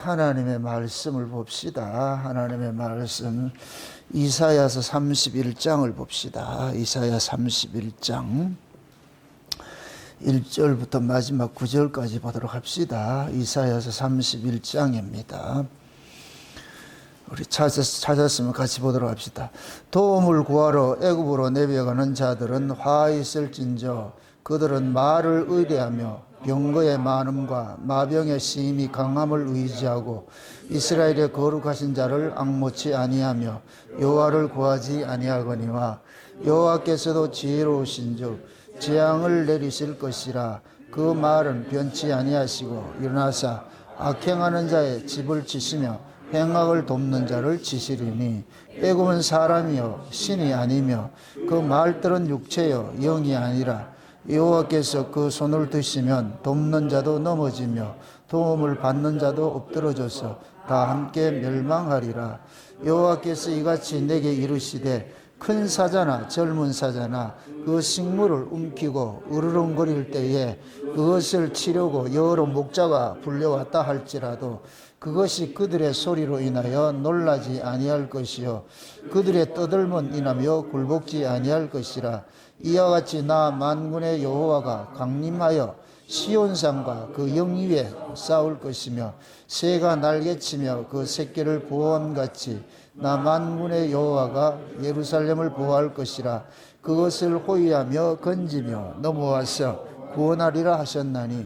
하나님의 말씀을 봅시다. 하나님의 말씀 이사야서 31장을 봅시다. 이사야 31장 1절부터 마지막 9절까지 보도록 합시다. 이사야서 31장입니다. 우리 찾았으면 같이 보도록 합시다. 도움을 구하러 애굽으로 내려가는 자들은 화 있을진저 그들은 말을 의뢰하며 병거의 많음과 마병의 심히 강함을 의지하고 이스라엘의 거룩하신 자를 앙모치 아니하며 여호와를 구하지 아니하거니와 여호와께서도 지혜로우신즉 재앙을 내리실 것이라. 그 말은 변치 아니하시고 일어나사 악행하는 자의 집을 치시며 행악을 돕는 자를 치시리니 애굽은 사람이요 신이 아니며 그 말들은 육체요 영이 아니라. 여호와께서 그 손을 드시면 돕는 자도 넘어지며 도움을 받는 자도 엎드러져서 다 함께 멸망하리라. 여호와께서 이같이 내게 이르시되 큰 사자나 젊은 사자나 그 식물을 움키고 으르렁거릴 때에 그것을 치려고 여러 목자가 불려왔다 할지라도 그것이 그들의 소리로 인하여 놀라지 아니할 것이요 그들의 떠들면 인하며 굴복지 아니할 것이라. 이와 같이 나 만군의 여호와가 강림하여 시온산과 그 영위에 싸울 것이며 새가 날개치며 그 새끼를 보호함같이 나 만군의 여호와가 예루살렘을 보호할 것이라. 그것을 호위하며 건지며 넘어와서 구원하리라 하셨나니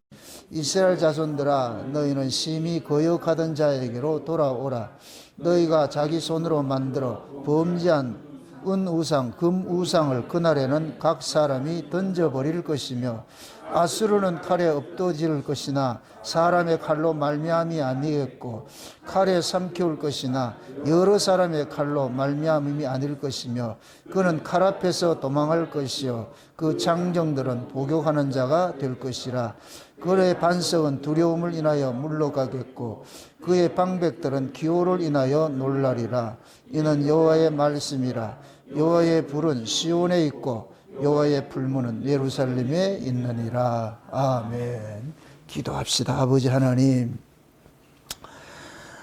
이스라엘 자손들아 너희는 심히 거역하던 자에게로 돌아오라. 너희가 자기 손으로 만들어 범죄한 은우상 금우상을 그날에는 각 사람이 던져버릴 것이며 아수르는 칼에 엎어질 것이나 사람의 칼로 말미암이 아니겠고 칼에 삼키울 것이나 여러 사람의 칼로 말미암이 아닐 것이며 그는 칼 앞에서 도망할 것이요 그 장정들은 복역하는 자가 될 것이라. 그의 반석은 두려움을 인하여 물러가겠고 그의 방백들은 기호를 인하여 놀라리라. 이는 여호와의 말씀이라. 여호와의 불은 시온에 있고 여호와의 불문은 예루살렘에 있느니라. 아멘. 기도합시다. 아버지 하나님,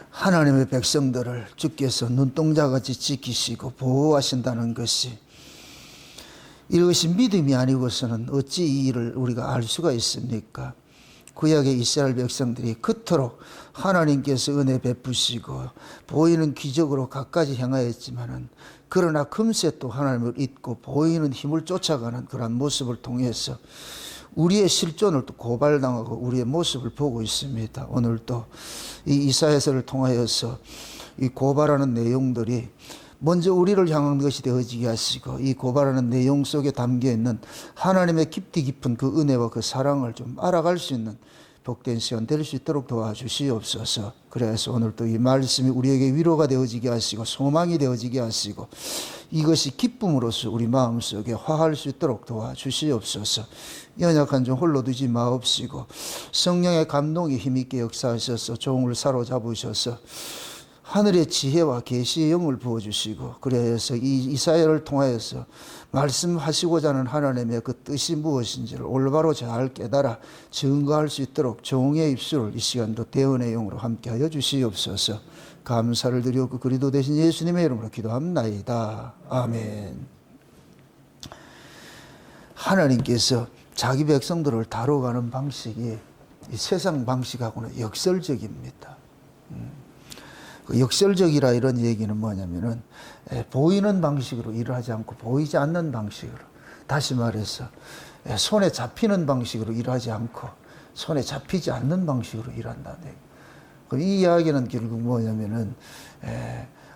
하나님의 백성들을 주께서 눈동자같이 지키시고 보호하신다는 것이 이것이 믿음이 아니고서는 어찌 이 일을 우리가 알 수가 있습니까? 구약의 이스라엘 백성들이 그토록 하나님께서 은혜 베푸시고 보이는 기적으로 갖가지 행하였지만은 그러나 금세 또 하나님을 잊고 보이는 힘을 쫓아가는 그런 모습을 통해서 우리의 실존을 또 고발당하고 우리의 모습을 보고 있습니다. 오늘 또 이 이사야서를 통하여서 이 고발하는 내용들이 먼저 우리를 향한 것이 되어지게 하시고 이 고발하는 내용 속에 담겨있는 하나님의 깊이 깊은 그 은혜와 그 사랑을 좀 알아갈 수 있는 복된 시간 될 수 있도록 도와주시옵소서. 그래서 오늘 또 이 말씀이 우리에게 위로가 되어지게 하시고 소망이 되어지게 하시고 이것이 기쁨으로서 우리 마음속에 화할 수 있도록 도와주시옵소서. 연약한 종 홀로 두지 마옵시고 성령의 감동이 힘있게 역사하셔서 종을 사로잡으셔서 하늘의 지혜와 계시의 영을 부어주시고 그래서 이 이사야를 통하여서 말씀하시고자 하는 하나님의 그 뜻이 무엇인지를 올바로 잘 깨달아 증거할 수 있도록 종의 입술을 이 시간도 대언의 영으로 함께하여 주시옵소서. 감사를 드리옵고 그리스도 되신 예수님의 이름으로 기도합나이다. 아멘. 하나님께서 자기 백성들을 다뤄가는 방식이 이 세상 방식하고는 역설적입니다. 그 역설적이라 이런 얘기는 뭐냐면은 보이는 방식으로 일을 하지 않고 보이지 않는 방식으로, 다시 말해서 손에 잡히는 방식으로 일하지 않고 손에 잡히지 않는 방식으로 일한다는 얘기. 이 이야기는 결국 뭐냐면은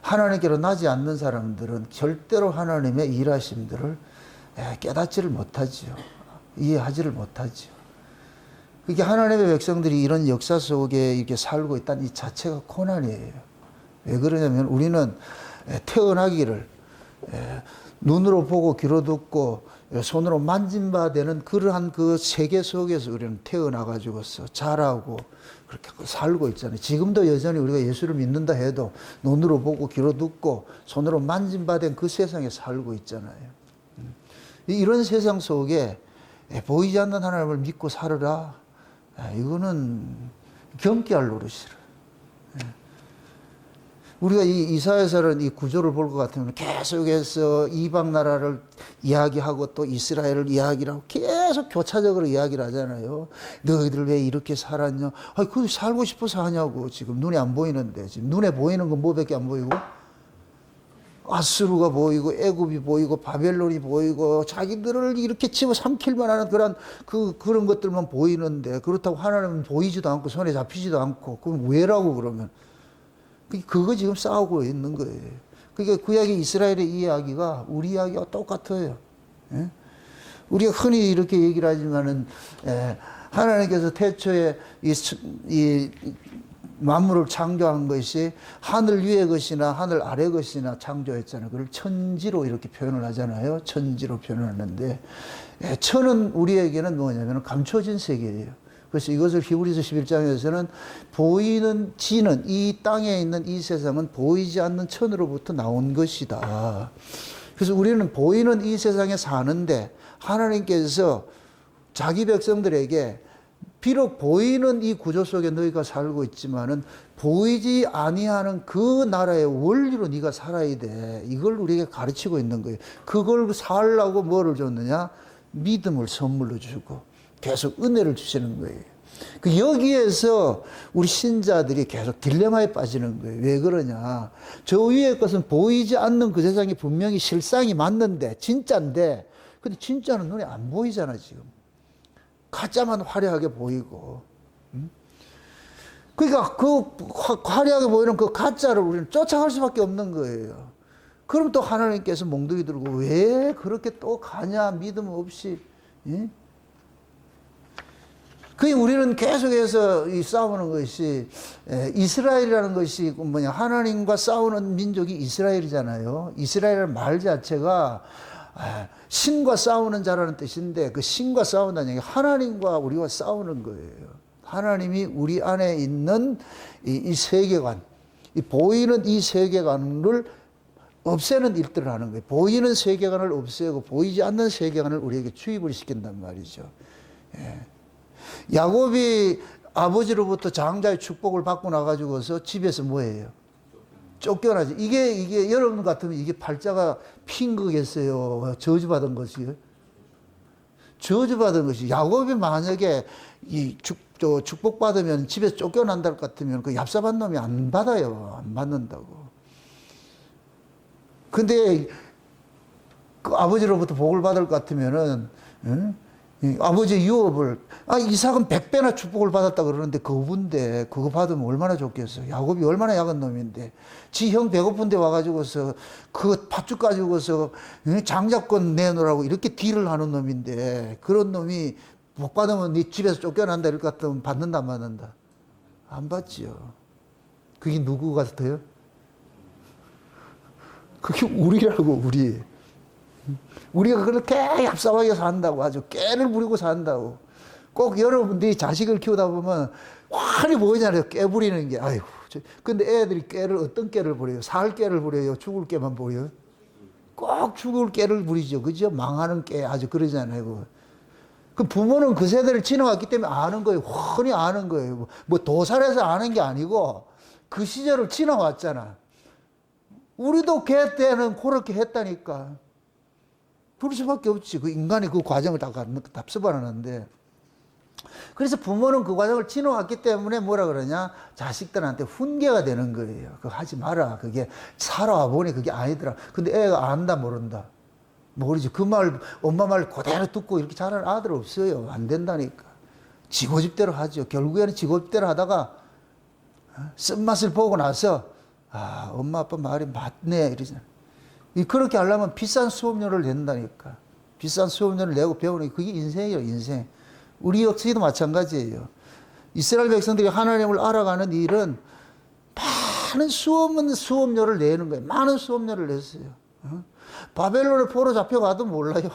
하나님께로 나지 않는 사람들은 절대로 하나님의 일하심들을 깨닫지를 못하지요. 이해하지를 못하지요. 그게 하나님의 백성들이 이런 역사 속에 이렇게 살고 있다는 이 자체가 고난이에요. 왜 그러냐면 우리는 태어나기를 눈으로 보고 귀로 듣고 손으로 만진 바 되는 그러한 그 세계 속에서 우리는 태어나가지고서 자라고 그렇게 살고 있잖아요. 지금도 여전히 우리가 예수를 믿는다 해도 눈으로 보고 귀로 듣고 손으로 만진 바 된 그 세상에 살고 있잖아요. 이런 세상 속에 보이지 않는 하나님을 믿고 살으라. 이거는 경계할 노릇이라. 우리가 이 이사야서는 이 구조를 볼 것 같으면 계속해서 이방 나라를 이야기하고 또 이스라엘을 이야기를 하고 계속 교차적으로 이야기를 하잖아요. 너희들 왜 이렇게 살았냐? 아니, 그 살고 싶어서 하냐고. 지금 눈에 안 보이는데. 지금 눈에 보이는 건 뭐밖에 안 보이고? 아수르가 보이고 애굽이 보이고 바벨론이 보이고 자기들을 이렇게 집어삼킬 만한 그런 것들만 보이는데, 그렇다고 하나님은 보이지도 않고 손에 잡히지도 않고, 그럼 왜라고 그러면? 그거 지금 싸우고 있는 거예요. 그러니까 구약의 이스라엘의 이야기가 우리 이야기와 똑같아요. 예? 우리가 흔히 이렇게 얘기를 하지만은, 하나님께서 태초에 이 만물을 창조한 것이 하늘 위의 것이나 하늘 아래 것이나 창조했잖아요. 그걸 천지로 이렇게 표현을 하잖아요. 천지로 표현을 하는데, 천은 우리에게는 뭐냐면 감춰진 세계예요. 그래서 이것을 히브리서 11장에서는 보이는 지는, 이 땅에 있는 이 세상은 보이지 않는 천으로부터 나온 것이다. 그래서 우리는 보이는 이 세상에 사는데 하나님께서 자기 백성들에게 비록 보이는 이 구조 속에 너희가 살고 있지만은 보이지 아니하는 그 나라의 원리로 네가 살아야 돼. 이걸 우리에게 가르치고 있는 거예요. 그걸 살라고 뭐를 줬느냐? 믿음을 선물로 주고 계속 은혜를 주시는 거예요. 여기에서 우리 신자들이 계속 딜레마에 빠지는 거예요. 왜 그러냐? 저 위의 것은 보이지 않는 그 세상이 분명히 실상이 맞는데, 진짜인데, 근데 진짜는 눈에 안 보이잖아, 지금. 가짜만 화려하게 보이고. 그러니까 그 화려하게 보이는 그 가짜를 우리는 쫓아갈 수밖에 없는 거예요. 그럼 또 하나님께서 몽둥이 들고 왜 그렇게 또 가냐, 믿음 없이. 예? 우리는 계속해서 이 싸우는 것이, 이스라엘이라는 것이 뭐냐, 하나님과 싸우는 민족이 이스라엘이잖아요. 이스라엘이라는 말 자체가 신과 싸우는 자라는 뜻인데, 그 신과 싸운다는 얘기, 하나님과 우리와 싸우는 거예요. 하나님이 우리 안에 있는 이 세계관, 이 보이는 이 세계관을 없애는 일들을 하는 거예요. 보이는 세계관을 없애고 보이지 않는 세계관을 우리에게 주입을 시킨단 말이죠. 예. 야곱이 아버지로부터 장자의 축복을 받고 나가지고서 집에서 뭐예요? 쫓겨나지. 이게 여러분 같으면 이게 팔자가 핀 거겠어요? 저주받은 것이요? 저주받은 것이. 야곱이 만약에 축복받으면 집에서 쫓겨난다 것 같으면 그 얍삽한 놈이 안 받아요. 안 받는다고. 근데 그 아버지로부터 복을 받을 것 같으면은, 응? 아버지 유업을, 이삭은 100배나 축복을 받았다 그러는데 거부인데, 그거 받으면 얼마나 좋겠어. 야곱이 얼마나 약한 놈인데, 지 형 배고픈데 와가지고서 그 팥죽 가지고서 장자권 내놓으라고 이렇게 딜을 하는 놈인데, 그런 놈이 복 받으면 네 집에서 쫓겨난다 이럴 것 같으면 받는다 안 받는다? 안 받지요. 그게 누구 같아요? 그게 우리라고, 우리. 우리가 그렇게 얍삽하게 산다고, 아주 깨를 부리고 산다고. 꼭 여러분들이 자식을 키우다 보면 환히 보이잖아요. 깨 부리는 게. 아이고. 근데 애들이 깨를, 어떤 깨를 부려요? 살 깨를 부려요? 죽을 깨만 부려요? 꼭 죽을 깨를 부리죠. 그죠? 망하는 깨, 아주 그러잖아요. 그 부모는 그 세대를 지나왔기 때문에 아는 거예요. 훤히 아는 거예요. 뭐 도살해서 아는 게 아니고 그 시절을 지나왔잖아. 우리도 걔 때는 그렇게 했다니까. 그럴 수밖에 없지. 그 인간이 그 과정을 다 답습하는데. 그래서 부모는 그 과정을 지나왔기 때문에 뭐라 그러냐? 자식들한테 훈계가 되는 거예요. 그거 하지 마라. 그게 살아와 보니 그게 아니더라. 근데 애가 안다, 모른다. 모르지. 그 말, 엄마 말 그대로 듣고 이렇게 자라는 아들 없어요. 안 된다니까. 지고집대로 하죠. 결국에는 지고집대로 하다가 쓴맛을 보고 나서, 엄마 아빠 말이 맞네. 이러잖아. 그렇게 하려면 비싼 수업료를 낸다니까. 비싼 수업료를 내고 배우는 게 그게 인생이에요, 인생. 우리 역시도 마찬가지예요. 이스라엘 백성들이 하나님을 알아가는 일은 많은 수업료를 내는 거예요. 많은 수업료를 냈어요. 바벨론에 포로 잡혀가도 몰라요.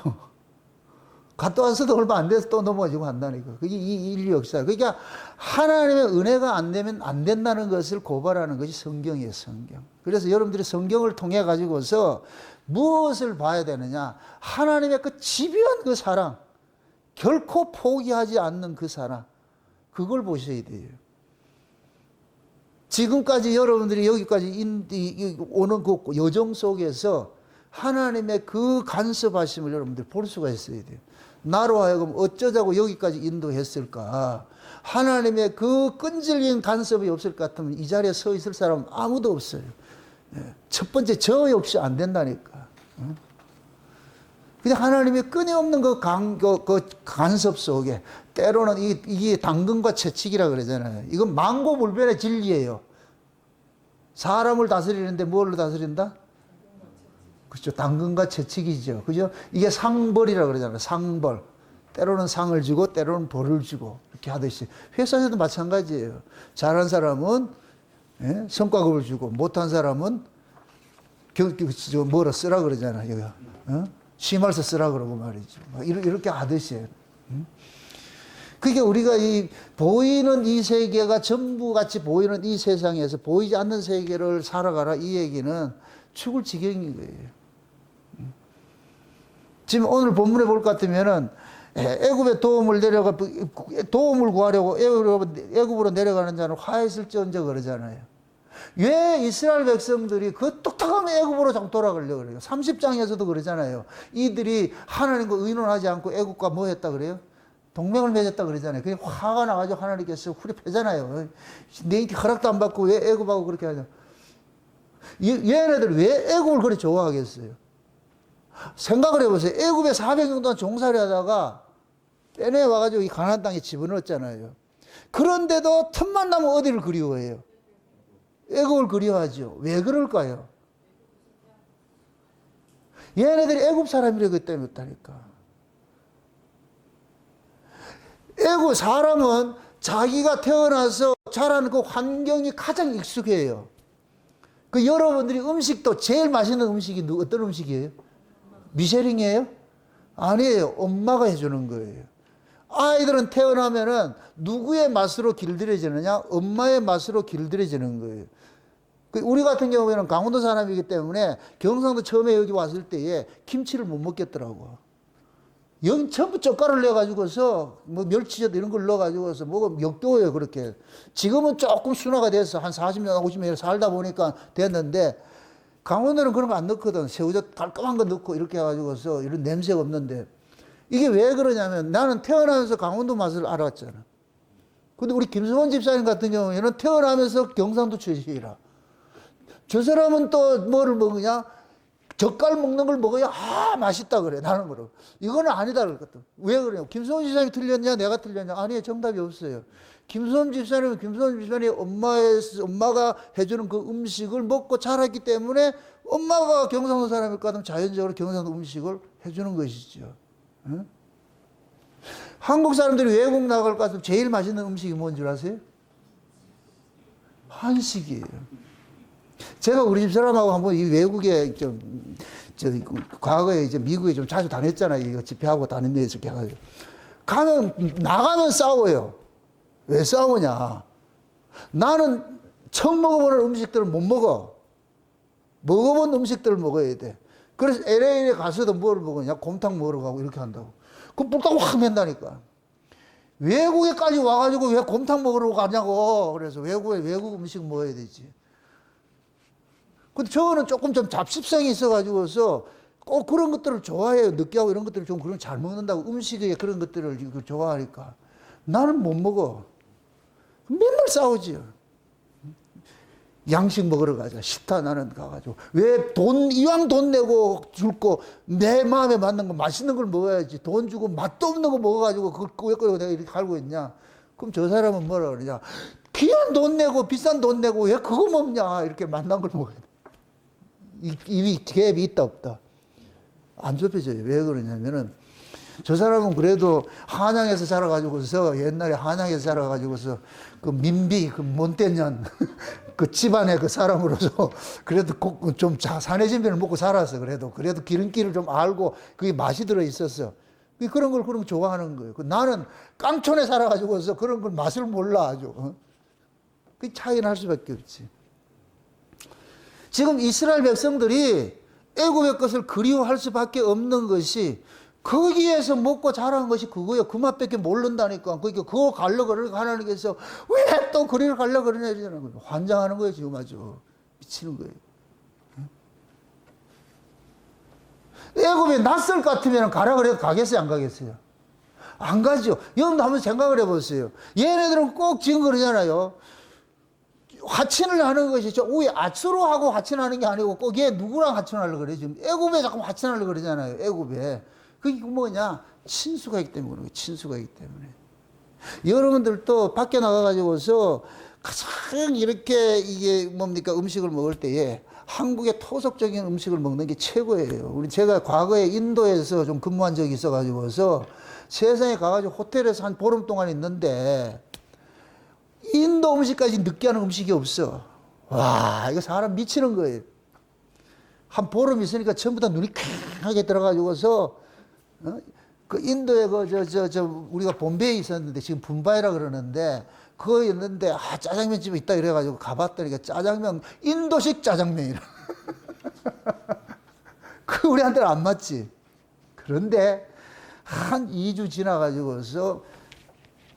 갔다 와서도 얼마 안 돼서 또 넘어지고 한다니까. 그게 이 인류 역사. 그러니까 하나님의 은혜가 안 되면 안 된다는 것을 고발하는 것이 성경이에요, 성경. 그래서 여러분들이 성경을 통해 가지고서 무엇을 봐야 되느냐? 하나님의 그 집요한 그 사랑, 결코 포기하지 않는 그 사랑, 그걸 보셔야 돼요. 지금까지 여러분들이 여기까지 오는 그 여정 속에서 하나님의 그 간섭하심을 여러분들 볼 수가 있어야 돼요. 나로 하여금 어쩌자고 여기까지 인도했을까? 하나님의 그 끈질긴 간섭이 없을 것 같으면 이 자리에 서 있을 사람은 아무도 없어요. 첫 번째 저 역시 안 된다니까. 그냥 하나님의 끊임없는 그 간섭 속에 때로는 이게 당근과 채찍이라 그러잖아요. 이건 망고불변의 진리예요. 사람을 다스리는데 뭘로 다스린다? 그렇죠. 당근과 채찍이죠. 그죠? 이게 상벌이라 그러잖아요. 상벌. 때로는 상을 주고 때로는 벌을 주고 이렇게 하듯이 회사에서도 마찬가지예요. 잘한 사람은 성과급을 주고 못한 사람은 뭐라 쓰라 그러잖아요. 심할서 쓰라 그러고 말이죠. 이렇게 하듯이. 그러니까 우리가 이 보이는 이 세계가 전부 같이 보이는 이 세상에서 보이지 않는 세계를 살아가라 이 얘기는 죽을 지경인 거예요. 지금 오늘 본문에 볼 것 같으면은 애굽에 도움을 구하려고 애굽으로 내려가는 자는 화했을지언정 그러잖아요. 왜 이스라엘 백성들이 그 똑똑한 애굽으로 자꾸 돌아가려고 그래요? 30장에서도 그러잖아요. 이들이 하나님과 의논하지 않고 애굽과 뭐 했다 그래요? 동맹을 맺었다 그러잖아요. 그게 화가 나가지고 하나님께서 후립하잖아요. 내 허락도 안 받고 왜 애굽하고 그렇게 하냐? 얘네들 왜 애굽을 그렇게 좋아하겠어요? 생각을 해보세요. 애굽에 400년 동안 종살이 하다가 빼내 와가지고 이 가나안 땅에 집어넣었잖아요. 그런데도 틈만 나면 어디를 그리워해요? 애굽을 그리워하죠. 왜 그럴까요? 얘네들이 애굽 사람이라기 때문에 그렇다니까. 애굽 사람은 자기가 태어나서 자라는 그 환경이 가장 익숙해요. 그 여러분들이 음식도 제일 맛있는 음식이 어떤 음식이에요? 미쉐링이에요? 아니에요. 엄마가 해주는 거예요. 아이들은 태어나면은 누구의 맛으로 길들여지느냐? 엄마의 맛으로 길들여지는 거예요. 우리 같은 경우에는 강원도 사람이기 때문에 경상도 처음에 여기 왔을 때에 김치를 못 먹겠더라고. 여기 전부 젓갈을 내가지고서 뭐 멸치젓 이런 걸 넣어가지고서 먹으면 역겨워요 그렇게. 지금은 조금 순화가 돼서 한 40년 50년 살다 보니까 됐는데 강원도는 그런 거 안 넣거든. 새우젓 깔끔한 거 넣고 이렇게 해가지고서 이런 냄새가 없는데 이게 왜 그러냐면 나는 태어나면서 강원도 맛을 알았잖아. 근데 우리 김수원 집사님 같은 경우에는 태어나면서 경상도 출신이라. 저 사람은 또 뭐를 먹으냐? 젓갈 먹는 걸 먹어야 맛있다 그래. 나는 그래. 이거는 아니다 그랬거든. 왜 그래요? 김수원 집사님이 틀렸냐? 내가 틀렸냐? 아니에요. 정답이 없어요. 김수원 집사님은 김수원 집사님이 엄마가 해주는 그 음식을 먹고 자랐기 때문에 엄마가 경상도 사람일까 하면 자연적으로 경상도 음식을 해주는 것이죠. 응? 한국 사람들이 외국 나갈 것 같으면 제일 맛있는 음식이 뭔 줄 아세요? 한식이에요. 제가 우리 집 사람하고 한번 이 외국에 과거에 이제 미국에 좀 자주 다녔잖아요. 이거 집회하고 다니면서 이렇게 해가지고. 나가면 싸워요. 왜 싸우냐? 나는 처음 먹어보는 음식들을 못 먹어. 먹어본 음식들을 먹어야 돼. 그래서 LA에 가서도 뭘 먹으냐? 곰탕 먹으러 가고 이렇게 한다고. 그럼 뿔딱 확 맨다니까. 외국에까지 와가지고 왜 곰탕 먹으러 가냐고. 그래서 외국 음식 먹어야 되지. 근데 저거는 조금 좀 잡식성이 있어가지고서 꼭 그런 것들을 좋아해요. 느끼하고 이런 것들을 좀 그런 잘 먹는다고 음식에 그런 것들을 좋아하니까. 나는 못 먹어. 맨날 싸우지요. 양식 먹으러 가자. 싫다 나는 가가지고. 왜 이왕 돈 내고 줄 거 내 마음에 맞는 거 맛있는 걸 먹어야지. 돈 주고 맛도 없는 거 먹어가지고 그걸 왜 내가 이렇게 갈고 있냐. 그럼 저 사람은 뭐라 그러냐. 귀한 돈 내고 비싼 돈 내고 왜 그거 먹냐. 이렇게 맛난 걸 먹어야 돼. 이 갭이 있다 없다. 안 좁혀져요. 왜 그러냐면은 저 사람은 그래도 한양에서 자라가지고서 옛날에 한양에서 자라가지고서 그 민비 그 몬떼년 그 집안의 그 사람으로서 그래도 좀 산해진 면을 먹고 살았어. 그래도 기름기를 좀 알고 그게 맛이 들어 있었어. 그런 걸 좋아하는 거예요. 나는 깡촌에 살아가지고서 그런 걸 맛을 몰라 아주. 그 차이 날 수밖에 없지. 지금 이스라엘 백성들이 애굽의 것을 그리워할 수밖에 없는 것이 거기에서 먹고 자란 것이 그거예요. 그 맛밖에 모른다니까. 그러니까 그거 가려고 그러니까 하나님께서 왜 또 거리를 가려고 그러냐 이러잖아요. 환장하는 거예요, 지금 아주. 미치는 거예요. 애굽에 낯설 같으면 가라 그래도 가겠어요, 안 가겠어요? 안 가죠. 여러분도 한번 생각을 해보세요. 얘네들은 꼭 지금 그러잖아요. 화친을 하는 것이 우리 아수로 하고 화친하는 게 아니고 꼭 얘 누구랑 화친하려고 그래. 지금 애굽에 자꾸 화친하려고 그러잖아요. 애굽에. 그게 뭐냐? 친수가 있기 때문에 그런 거예요. 친수가 있기 때문에. 여러분들도 밖에 나가가지고서 가장 이렇게 이게 뭡니까? 음식을 먹을 때에 한국의 토속적인 음식을 먹는 게 최고예요. 제가 과거에 인도에서 좀 근무한 적이 있어가지고서 세상에 가가지고 호텔에서 한 보름 동안 있는데 인도 음식까지 느끼하는 음식이 없어. 와, 이거 사람 미치는 거예요. 한 보름 있으니까 전부 다 눈이 쾌하게 들어가지고서, 그 인도에 우리가 bombay에 있었는데 지금 붐바이라 그러는데, 그거 있는데, 짜장면집이 있다 이래가지고 가봤더니 짜장면, 인도식 짜장면이라. 그 우리한테는 안 맞지. 그런데 한 2주 지나가지고서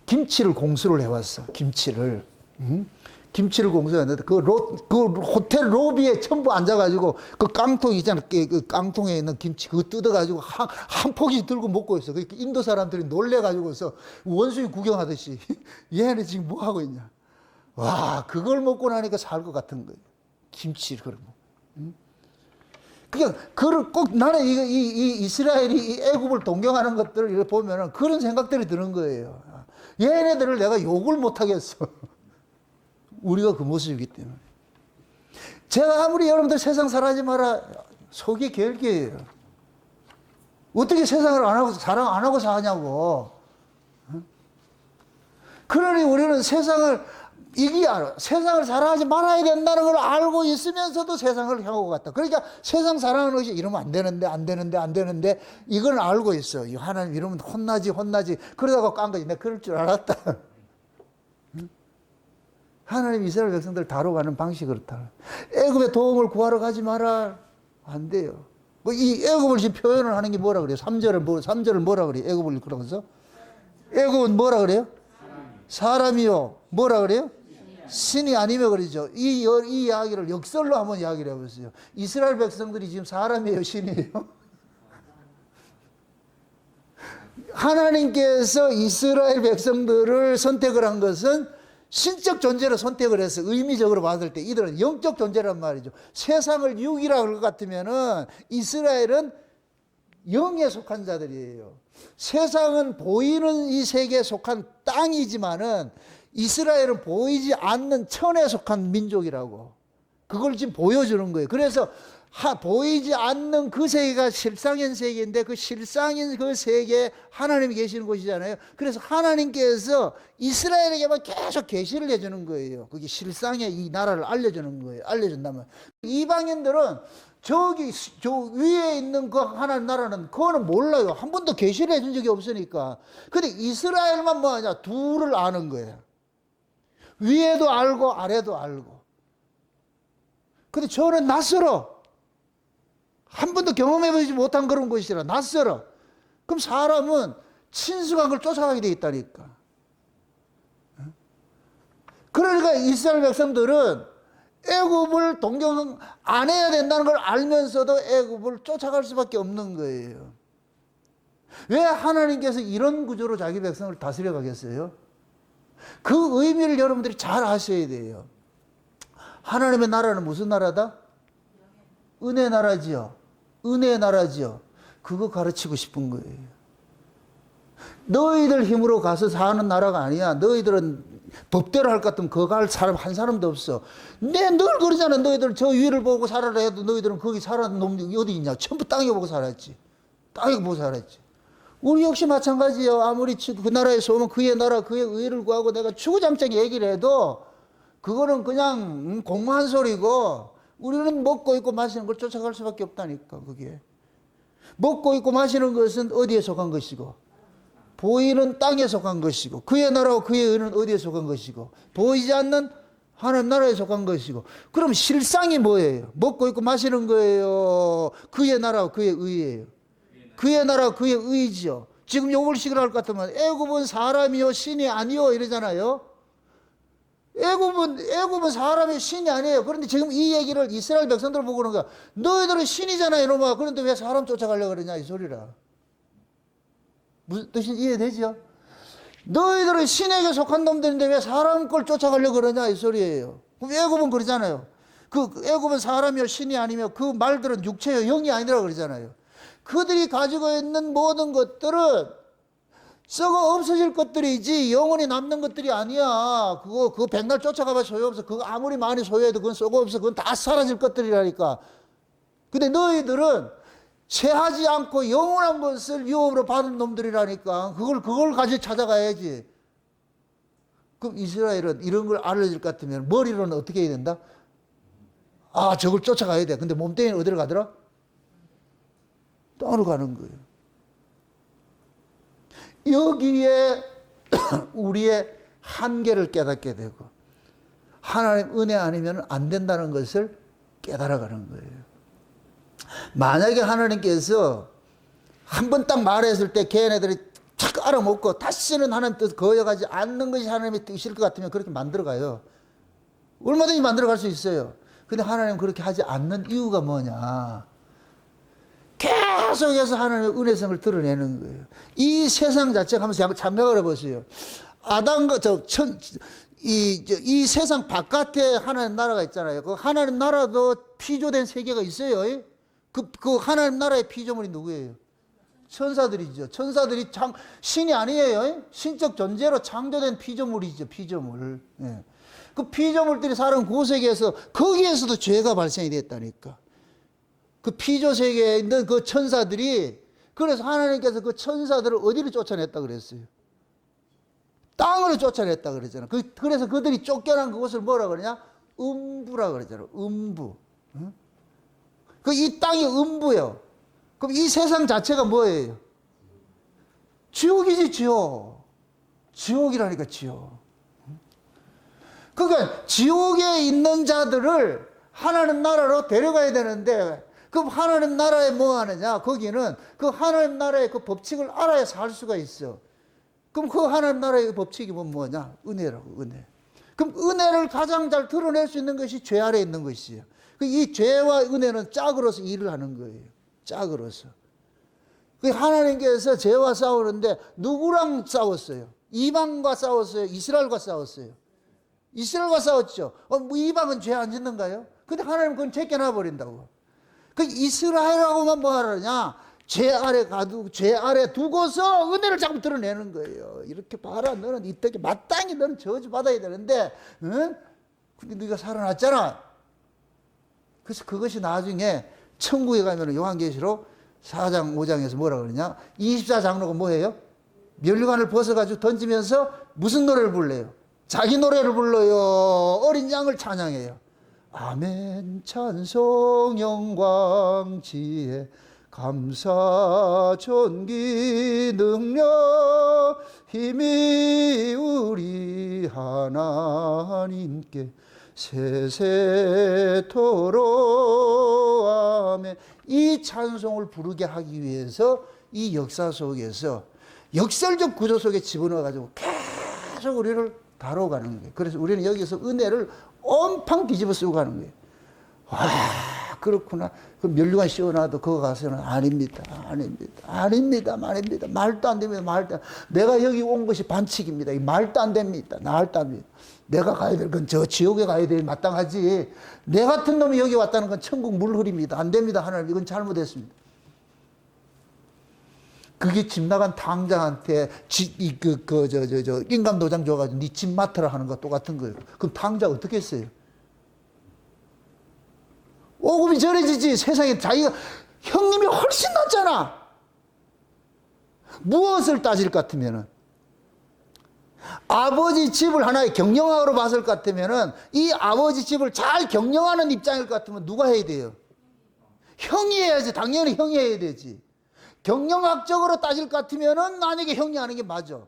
김치를 공수를 해왔어. 김치를. 김치를 공수했는데 그 호텔 로비에 전부 앉아가지고 그 깡통 있잖아. 그 깡통에 있는 김치 그거 뜯어가지고 한 포기 들고 먹고 있어. 그러니까 인도 사람들이 놀래가지고서 원숭이 구경하듯이 얘네 지금 뭐 하고 있냐. 와, 그걸 먹고 나니까 살 것 같은 거예요. 김치를 그런 거. 그러니까 그걸 꼭 나는 이 이스라엘이 이 애굽을 동경하는 것들을 이렇게 보면은 그런 생각들이 드는 거예요. 얘네들을 내가 욕을 못 하겠어. 우리가 그 모습이기 때문에. 제가 아무리 여러분들 세상 살아지 마라 속이 결계예요. 어떻게 세상을 안 하고 사랑 안 하고 사냐고. 그러니 우리는 세상을 세상을 사랑하지 말아야 된다는 걸 알고 있으면서도 세상을 향하고 갔다. 그러니까 세상 사랑하는 것이 이러면 안 되는데 이걸 알고 있어. 하나님 이러면 혼나지. 그러다가 깐 거지. 내가 그럴 줄 알았다. 하나님 이스라엘 백성들 다뤄가는 방식이 그렇다. 애굽의 도움을 구하러 가지 마라. 안 돼요. 이 애굽을 지금 표현을 하는 게 뭐라 그래요? 3절을 뭐라 그래요? 애굽을 그러면서? 애굽은 뭐라 그래요? 사람이요. 뭐라 그래요? 신이 아니면 그러죠. 이 이야기를 역설로 한번 이야기를 해보세요. 이스라엘 백성들이 지금 사람이에요, 신이에요? 하나님께서 이스라엘 백성들을 선택을 한 것은 신적 존재로 선택을 해서 의미적으로 봤을 때 이들은 영적 존재란 말이죠. 세상을 육이라 할 것 같으면은 이스라엘은 영에 속한 자들이에요. 세상은 보이는 이 세계에 속한 땅이지만은 이스라엘은 보이지 않는 천에 속한 민족이라고. 그걸 지금 보여주는 거예요. 그래서 보이지 않는 그 세계가 실상인 세계인데 그 실상인 그 세계에 하나님이 계시는 곳이잖아요. 그래서 하나님께서 이스라엘에게만 계속 계시를 해주는 거예요. 그게 실상의 이 나라를 알려주는 거예요. 알려준다면. 이방인들은 저 위에 있는 그 하나님 나라는 그거는 몰라요. 한 번도 계시를 해준 적이 없으니까. 근데 이스라엘만 뭐하냐? 둘을 아는 거예요. 위에도 알고 아래도 알고. 근데 저는 낯설어. 한 번도 경험해보지 못한 그런 곳이라 낯설어. 그럼 사람은 친숙한 걸 쫓아가게 돼 있다니까. 그러니까 이스라엘 백성들은 애굽을 동경 안 해야 된다는 걸 알면서도 애굽을 쫓아갈 수밖에 없는 거예요. 왜 하나님께서 이런 구조로 자기 백성을 다스려 가겠어요? 그 의미를 여러분들이 잘 아셔야 돼요. 하나님의 나라는 무슨 나라다? 은혜 나라지요. 은혜의 나라지요. 그거 가르치고 싶은 거예요. 너희들 힘으로 가서 사는 나라가 아니야. 너희들은 법대로 할 것 같으면 그거 갈 사람 한 사람도 없어. 늘 그러잖아. 너희들 저 위를 보고 살아라 해도 너희들은 거기 살아는 놈이 어디 있냐. 전부 땅에 보고 살았지. 땅에 보고 살았지. 우리 역시 마찬가지예요. 아무리 그 나라에서 오면 그의 나라, 그의 의를 구하고 내가 주구장창 얘기를 해도 그거는 그냥 공무한 소리고 우리는 먹고 있고 마시는 걸 쫓아갈 수밖에 없다니까. 그게 먹고 있고 마시는 것은 어디에 속한 것이고 보이는 땅에 속한 것이고 그의 나라와 그의 의는 어디에 속한 것이고 보이지 않는 하나님 나라에 속한 것이고 그럼 실상이 뭐예요? 먹고 있고 마시는 거예요? 그의 나라와 그의 의예요? 그의 나라 그의 의지요. 지금 요걸 식으로 할 것 같으면 애굽은 사람이요 신이 아니요 이러잖아요. 애굽은 사람이 신이 아니에요. 그런데 지금 이 얘기를 이스라엘 백성들 보고 그러는 거야. 너희들은 신이잖아 이놈아. 그런데 왜 사람 쫓아가려고 그러냐 이 소리라. 무슨 뜻인지 이해되죠? 너희들은 신에게 속한 놈들인데 왜 사람 걸 쫓아가려고 그러냐 이 소리예요. 그럼 애굽은 그러잖아요. 그 애굽은 사람이요 신이 아니며 그 말들은 육체요 영이 아니라 그러잖아요. 그들이 가지고 있는 모든 것들은 썩어 없어질 것들이지 영원히 남는 것들이 아니야. 그거 백날 쫓아가봐 소용없어. 그거 아무리 많이 소유해도 그건 썩어 없어. 그건 다 사라질 것들이라니까. 근데 너희들은 체하지 않고 영원한 것을 유업으로 받은 놈들이라니까. 그걸 가지고 찾아가야지. 그럼 이스라엘은 이런 걸 알려질 것 같으면 머리로는 어떻게 해야 된다? 아, 저걸 쫓아가야 돼. 근데 몸뚱이는 어디로 가더라? 땅으로 가는 거예요. 여기에 우리의 한계를 깨닫게 되고 하나님 은혜 아니면 안 된다는 것을 깨달아가는 거예요. 만약에 하나님께서 한 번 딱 말했을 때 걔네들이 탁 알아먹고 다시는 하나님 뜻을 거역하지 않는 것이 하나님의 뜻일 것 같으면 그렇게 만들어가요. 얼마든지 만들어갈 수 있어요. 근데 하나님은 그렇게 하지 않는 이유가 뭐냐? 계속해서 하나님의 은혜성을 드러내는 거예요. 이 세상 자체가 한번 참여를 해보세요. 아담과 이 세상 바깥에 하나님 나라가 있잖아요. 그 하나님 나라도 피조된 세계가 있어요. 그 하나님 나라의 피조물이 누구예요? 천사들이죠. 천사들이 신이 아니에요. 신적 존재로 창조된 피조물이죠. 피조물. 예. 그 피조물들이 사는 구세계에서 거기에서도 죄가 발생이 됐다니까. 그 피조 세계에 있는 그 천사들이 그래서 하나님께서 그 천사들을 어디로 쫓아냈다 그랬어요? 땅으로 쫓아냈다 그랬잖아요. 그래서 그들이 쫓겨난 그곳을 뭐라 그러냐? 음부라 그러잖아요. 음부. 응? 이 땅이 음부예요. 그럼 이 세상 자체가 뭐예요? 지옥이지 지옥. 지옥이라니까 지옥. 그러니까 지옥에 있는 자들을 하나님 나라로 데려가야 되는데 그럼 하나님 나라에 뭐 하느냐? 거기는 그 하나님 나라의 그 법칙을 알아야 살 수가 있어. 그럼 그 하나님 나라의 법칙이 뭐냐? 은혜라고, 은혜. 그럼 은혜를 가장 잘 드러낼 수 있는 것이 죄 아래에 있는 것이에요. 이 죄와 은혜는 짝으로서 일을 하는 거예요. 짝으로서. 하나님께서 죄와 싸우는데 누구랑 싸웠어요? 이방과 싸웠어요? 이스라엘과 싸웠어요? 이스라엘과 싸웠죠. 이방은 죄 안 짓는가요? 근데 하나님은 그건 제껴놔 버린다고. 이스라엘하고만 뭐 하느냐? 죄 아래 두고서 은혜를 자꾸 드러내는 거예요. 이렇게 봐라. 너는 이 땅에 마땅히 너는 저주받아야 되는데, 응? 근데 네가 살아났잖아. 그래서 그것이 나중에 천국에 가면 요한계시록 4장, 5장에서 뭐라 그러냐? 24장로가 뭐예요? 면류관을 벗어가지고 던지면서 무슨 노래를 불러요? 자기 노래를 불러요. 어린 양을 찬양해요. 아멘 찬송 영광 지혜 감사 존귀 능력 힘이 우리 하나님께 세세토록 아멘. 이 찬송을 부르게 하기 위해서 이 역사 속에서 역설적 구조 속에 집어넣어가지고 계속 우리를 다뤄가는 거예요. 그래서 우리는 여기서 은혜를 온팡 뒤집어 쓰고 가는 거예요. 와, 그렇구나. 그 면류관 씌워놔도 그거 가서는 아닙니다. 말도 안 됩니다. 내가 여기 온 것이 반칙입니다. 말도 안 됩니다. 내가 가야 될 건 저 지옥에 가야 될 마땅하지. 내 같은 놈이 여기 왔다는 건 천국 물 흐립니다. 안 됩니다. 하나님, 이건 잘못했습니다. 그게 집 나간 탕자한테 인감 도장 줘가지고 네 집 맡으라 하는 거 똑같은 거예요. 그럼 탕자 어떻게 했어요? 오금이 절해지지. 세상에 자기가 형님이 훨씬 낫잖아. 무엇을 따질 것 같으면은 아버지 집을 하나의 경영학으로 봤을 것 같으면은 이 아버지 집을 잘 경영하는 입장일 것 같으면 누가 해야 돼요? 형이 해야지. 당연히 형이 해야 되지. 경영학적으로 따질 것 같으면은 만약에 형이 하는 게 맞아.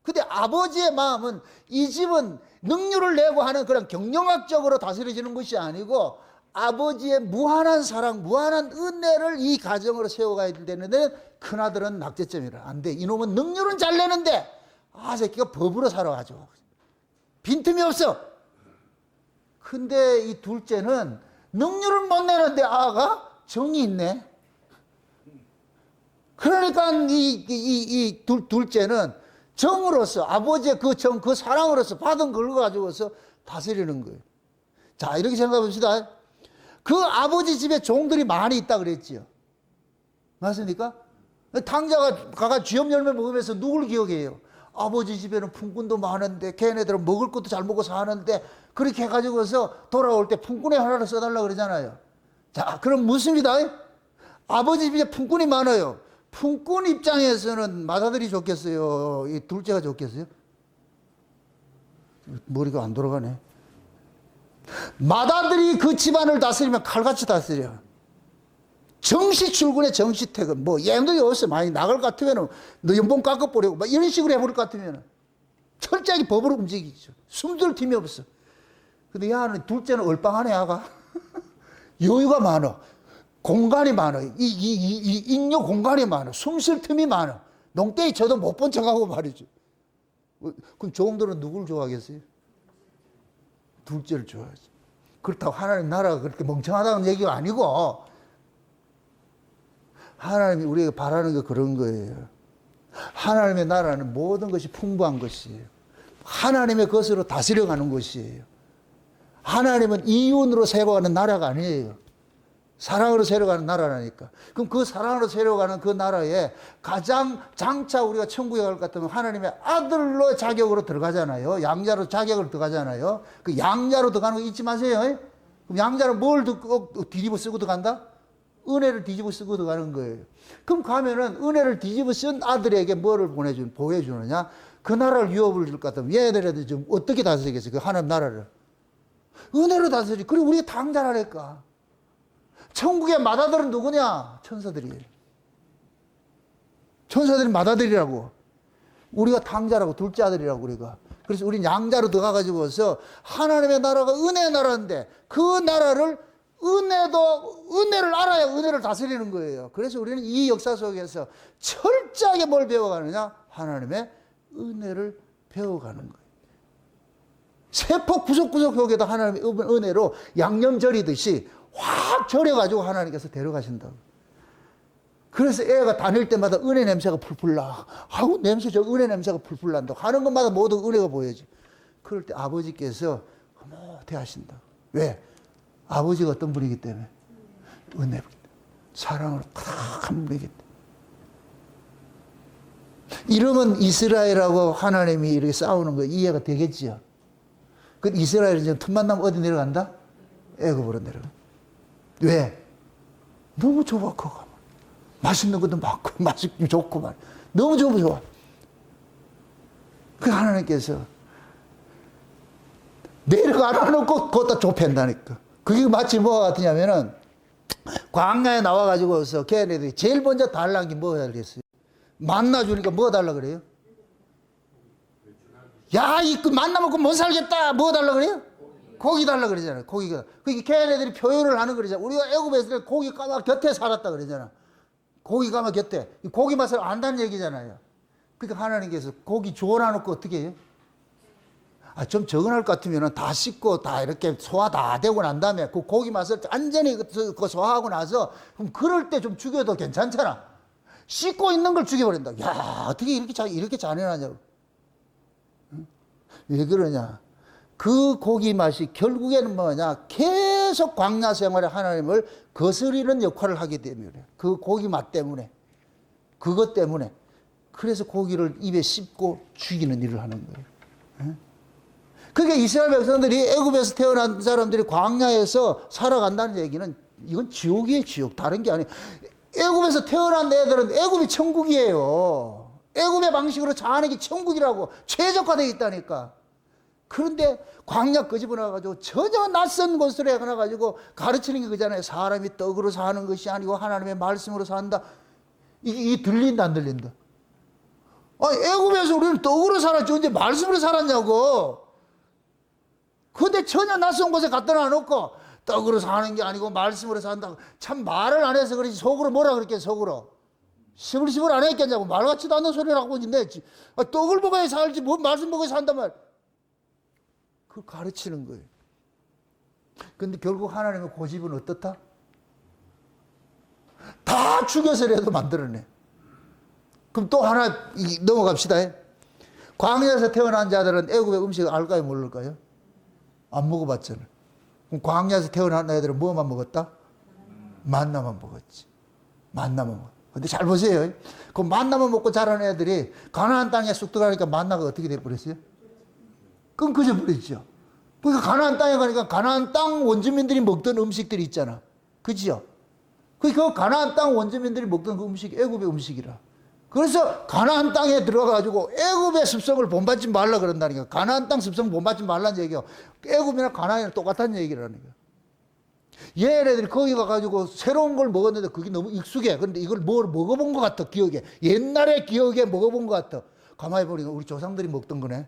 근데 아버지의 마음은 이 집은 능률을 내고 하는 그런 경영학적으로 다스려지는 것이 아니고 아버지의 무한한 사랑, 무한한 은혜를 이 가정으로 세워가야 되는데 큰아들은 낙제점이라. 안 돼. 이놈은 능률은 잘 내는데 새끼가 법으로 살아가지고 빈틈이 없어. 근데 이 둘째는 능률을 못 내는데 아가 정이 있네. 그러니까 이 둘째는 정으로서 아버지의 그 정, 그 사랑으로서 받은 걸 가지고서 다스리는 거예요. 자, 이렇게 생각해 봅시다. 그 아버지 집에 종들이 많이 있다 그랬지요. 맞습니까? 당자가 가가 쥐염 열매 먹으면서 누굴 기억해요? 아버지 집에는 품꾼도 많은데 걔네들은 먹을 것도 잘 먹고 사는데 그렇게 해가지고서 돌아올 때 품꾼의 하나를 써달라 그러잖아요. 자, 그럼 묻습니다. 아버지 집에 품꾼이 많아요. 품꾼 입장에서는 맏아들이 좋겠어요? 이 둘째가 좋겠어요? 머리가 안 돌아가네. 맏아들이 그 집안을 다스리면 칼같이 다스려. 정시 출근에 정시 퇴근. 뭐 예물이 없어. 많이 나갈 것 같으면 너 연봉 깎아버리고 막 이런 식으로 해버릴 것 같으면 철저하게 법으로 움직이죠. 숨들 틈이 없어. 근데 야는 둘째는 얼빵하네 야가. 여유가 많아. 공간이 많아. 이 잉여 공간이 많아. 숨 쉴 틈이 많아. 농땡이 쳐도 못 본 척하고 말이죠. 그럼 종들은 누굴 좋아하겠어요? 둘째를 좋아하지. 그렇다고 하나님 나라가 그렇게 멍청하다는 얘기가 아니고 하나님이 우리가 바라는 게 그런 거예요. 하나님의 나라는 모든 것이 풍부한 것이에요. 하나님의 것으로 다스려가는 것이에요. 하나님은 이윤으로 세워가는 나라가 아니에요. 사랑으로 세워가는 나라라니까. 그럼 그 사랑으로 세워가는 그 나라에 가장 장차 우리가 천국에 갈 것 같으면 하나님의 아들로 자격으로 들어가잖아요. 양자로 자격으로 들어가잖아요. 그 양자로 들어가는 거 잊지 마세요. 그럼 양자로 뭘 뒤집어 쓰고 들어간다? 은혜를 뒤집어 쓰고 들어가는 거예요. 그럼 가면은 은혜를 뒤집어 쓴 아들에게 뭐를 보여주느냐? 그 나라를 유업을 줄 것 같으면 얘네들한테 좀 어떻게 다스리겠어요? 그 하나님 나라를. 은혜로 다스리. 그리고 우리가 당자라니까. 천국의 맏아들은 누구냐? 천사들이에요. 천사들이 맏아들이라고. 우리가 당자라고, 둘째 아들이라고 우리가. 그래서 우리는 양자로 들어가가지고서 하나님의 나라가 은혜의 나라인데 그 나라를 은혜를 알아야 은혜를 다스리는 거예요. 그래서 우리는 이 역사 속에서 철저하게 뭘 배워가느냐? 하나님의 은혜를 배워가는 거예요. 세폭 구석구석 속에도 하나님의 은혜로 양념 절이듯이 확 절여가지고 하나님께서 데려가신다고. 그래서 애가 다닐 때마다 은혜 냄새가 풀풀 나. 아우, 냄새, 저 은혜 냄새가 풀풀 난다. 하는 것마다 모두 은혜가 보여져. 그럴 때 아버지께서 대하신다. 왜? 아버지가 어떤 분이기 때문에? 은혜로. 사랑으로 탁한 분이기 때문에. 이러면 이스라엘하고 하나님이 이렇게 싸우는 거 이해가 되겠지요. 그 이스라엘은 지금 틈만 나면 어디 내려간다? 애굽으로 내려가. 왜? 너무 좁아, 그거. 맛있는 것도 많고, 맛있고 좋고 말. 너무 좋아. 그 하나님께서 내려가 안 놓고 거기다 좁힌다니까. 그게 마치 뭐가 같으냐면은 광야에 나와가지고서 걔네들이 제일 먼저 달라는 게 뭐야 그랬어요? 만나주니까 뭐 달라 그래요? 야, 그 만나 먹고 못 살겠다. 뭐 달라 그래요? 고기 달라 그러잖아요. 고기가. 그게 걔네들이 표현을 하는 거잖아. 우리가 애굽에서 고기 까마 곁에 살았다 그러잖아. 고기 까마 곁에. 고기 맛을 안다는 얘기잖아요. 그러니까 하나님께서 고기 주워놔놓고 어떻게 해요? 좀 적응할 것 같으면 다 씻고 다 이렇게 소화 다 되고 난 다음에 그 고기 맛을 완전히 그 소화하고 나서 그럼 그럴 때 좀 죽여도 괜찮잖아. 씻고 있는 걸 죽여버린다. 야, 어떻게 이렇게 잔인하냐고. 응? 왜 그러냐? 그 고기 맛이 결국에는 뭐냐? 계속 광야 생활에 하나님을 거스리는 역할을 하기 때문에. 그 고기 맛 때문에. 그것 때문에. 그래서 고기를 입에 씹고 죽이는 일을 하는 거예요. 응? 그게 이스라엘 백성들이 애굽에서 태어난 사람들이 광야에서 살아간다는 얘기는 이건 지옥이에요, 지옥. 다른 게 아니에요. 애굽에서 태어난 애들은 애굽이 천국이에요. 애굽의 방식으로 사는 게 천국이라고 최적화되어 있다니까. 그런데 광야 끄집어나가지고 전혀 낯선 곳으로 해가지고 가르치는 게 그잖아요. 사람이 떡으로 사는 것이 아니고 하나님의 말씀으로 산다. 이게 들린다 안 들린다? 애굽에서 우리는 떡으로 살았지 언제 말씀으로 살았냐고. 근데 전혀 낯선 곳에 갖다 놔놓고 떡으로 사는 게 아니고 말씀으로 산다고. 참 말을 안 해서 그러지 속으로 뭐라 그랬겠어. 속으로 시불시불 안 했겠냐고. 말 같지도 않는 소리를 하고 있는데 떡을 먹어야 살지 뭐 말씀 먹어야 산단 말. 그걸 가르치는 거예요. 근데 결국 하나님의 고집은 어떻다? 다 죽여서라도 만들어내. 그럼 또 하나 넘어갑시다. 광야에서 태어난 자들은 애굽의 음식을 알까요? 모를까요? 안 먹어봤잖아. 그럼 광야에서 태어난 애들은 뭐만 먹었다? 만나만 먹었지. 만나만 먹었. 근데 잘 보세요. 그 만나만 먹고 자란 애들이 가나안 땅에 쑥 들어가니까 만나가 어떻게 돼버렸어요? 끊겨져 버렸죠. 그러니까 가나안 땅에 가니까 가나안 땅 원주민들이 먹던 음식들이 있잖아. 그죠? 그 가나안 땅 원주민들이 먹던 그 음식이 애굽의 음식이라. 그래서 가나안 땅에 들어가가지고 애굽의 습성을 본받지 말라 그런다니까. 가나안 땅 습성 본받지 말라는 얘기야. 애굽이나 가나안이랑 똑같은 얘기라는 거야. 얘네들이 거기 가가지고 새로운 걸 먹었는데 그게 너무 익숙해. 그런데 이걸 먹어본 것 같아, 기억에. 옛날의 기억에 먹어본 것 같아. 가만히 보니까 우리 조상들이 먹던 거네.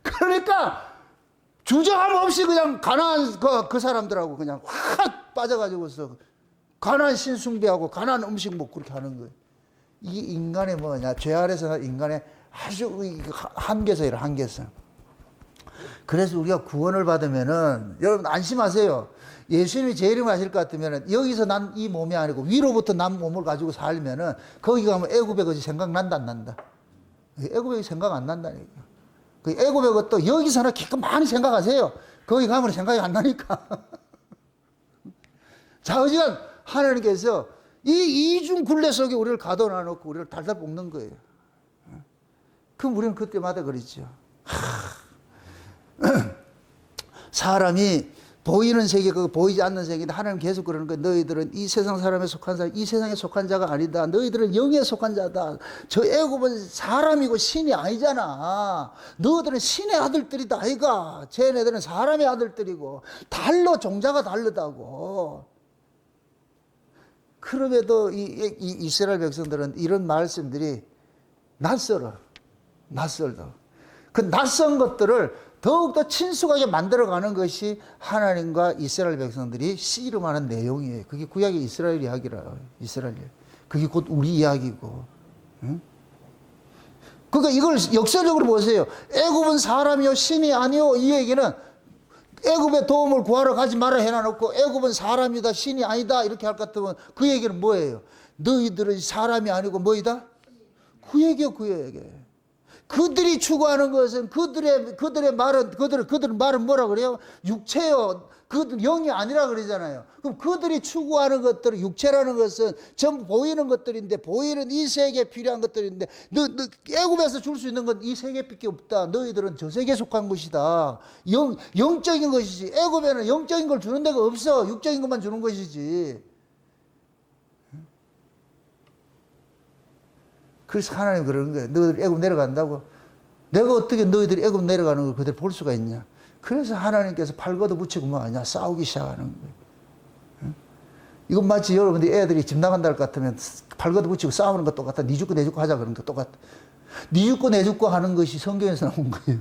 그러니까 주저함 없이 그냥 가나안 그 사람들하고 그냥 확 빠져가지고서 가나안 신숭배하고 가나안 음식 먹고 그렇게 하는 거예요. 이게 인간의 뭐냐, 죄 아래서 인간의 아주 한계선이라, 한계선. 그래서 우리가 구원을 받으면은 여러분 안심하세요. 예수님이 제 이름을 하실 것 같으면은 여기서 난 이 몸이 아니고 위로부터 난 몸을 가지고 살면은 거기 가면 애굽의 것이 생각난다 안 난다? 애굽의 것이 생각 안 난다니까. 그 애굽의 것도 여기서나 기껏 많이 생각하세요. 거기 가면 생각이 안 나니까. 자, 어지간 하나님께서 이 이중 굴레 속에 우리를 가둬놔 놓고 우리를 달달 볶는 거예요. 그럼 우리는 그때마다 그랬죠. 사람이 보이는 세계, 그 보이지 않는 세계인데 하나님 계속 그러는 거예요. 너희들은 이 세상 사람에 속한 사람, 이 세상에 속한 자가 아니다. 너희들은 영에 속한 자다. 저 애굽은 사람이고 신이 아니잖아. 너희들은 신의 아들들이다 아이가. 쟤네들은 사람의 아들들이고 달러 종자가 다르다고. 그럼에도 이 이스라엘 백성들은 이런 말씀들이 낯설어. 낯설다. 그 낯선 것들을 더욱더 친숙하게 만들어가는 것이 하나님과 이스라엘 백성들이 씨름하는 내용이에요. 그게 구약의 이스라엘 이야기라. 이스라엘. 그게 곧 우리 이야기고. 응? 그러니까 이걸 역사적으로 보세요. 애굽은 사람이요 신이 아니요. 이 얘기는 애굽의 도움을 구하러 가지 마라 해놔놓고 애굽은 사람이다 신이 아니다 이렇게 할 것 같으면 그 얘기는 뭐예요? 너희들은 사람이 아니고 뭐이다? 그 얘기요, 그 얘기. 그들이 추구하는 것은 그들의 말은 뭐라 그래요? 육체요. 그들 영이 아니라 그러잖아요. 그럼 그들이 추구하는 것들은 육체라는 것은 전부 보이는 것들인데 보이는 이 세계에 필요한 것들인데 너 애굽에서 줄 수 있는 건 이 세계밖에 없다. 너희들은 저 세계에 속한 것이다. 영적인 것이지. 애굽에는 영적인 걸 주는 데가 없어. 육적인 것만 주는 것이지. 그래서 하나님 그러는 거예요. 너희들 애굽 내려간다고? 내가 어떻게 너희들이 애굽 내려가는 걸 그대로 볼 수가 있냐? 그래서 하나님께서 팔 걷어붙이고 뭐 하냐? 싸우기 시작하는 거예요. 응? 이건 마치 여러분들이 애들이 집 나간다 할 것 같으면 팔 걷어붙이고 싸우는 것 똑같아. 니 죽고 내 죽고 하자 그러는 거 똑같아. 니 죽고 내 죽고 하는 것이 성경에서 나온 거예요.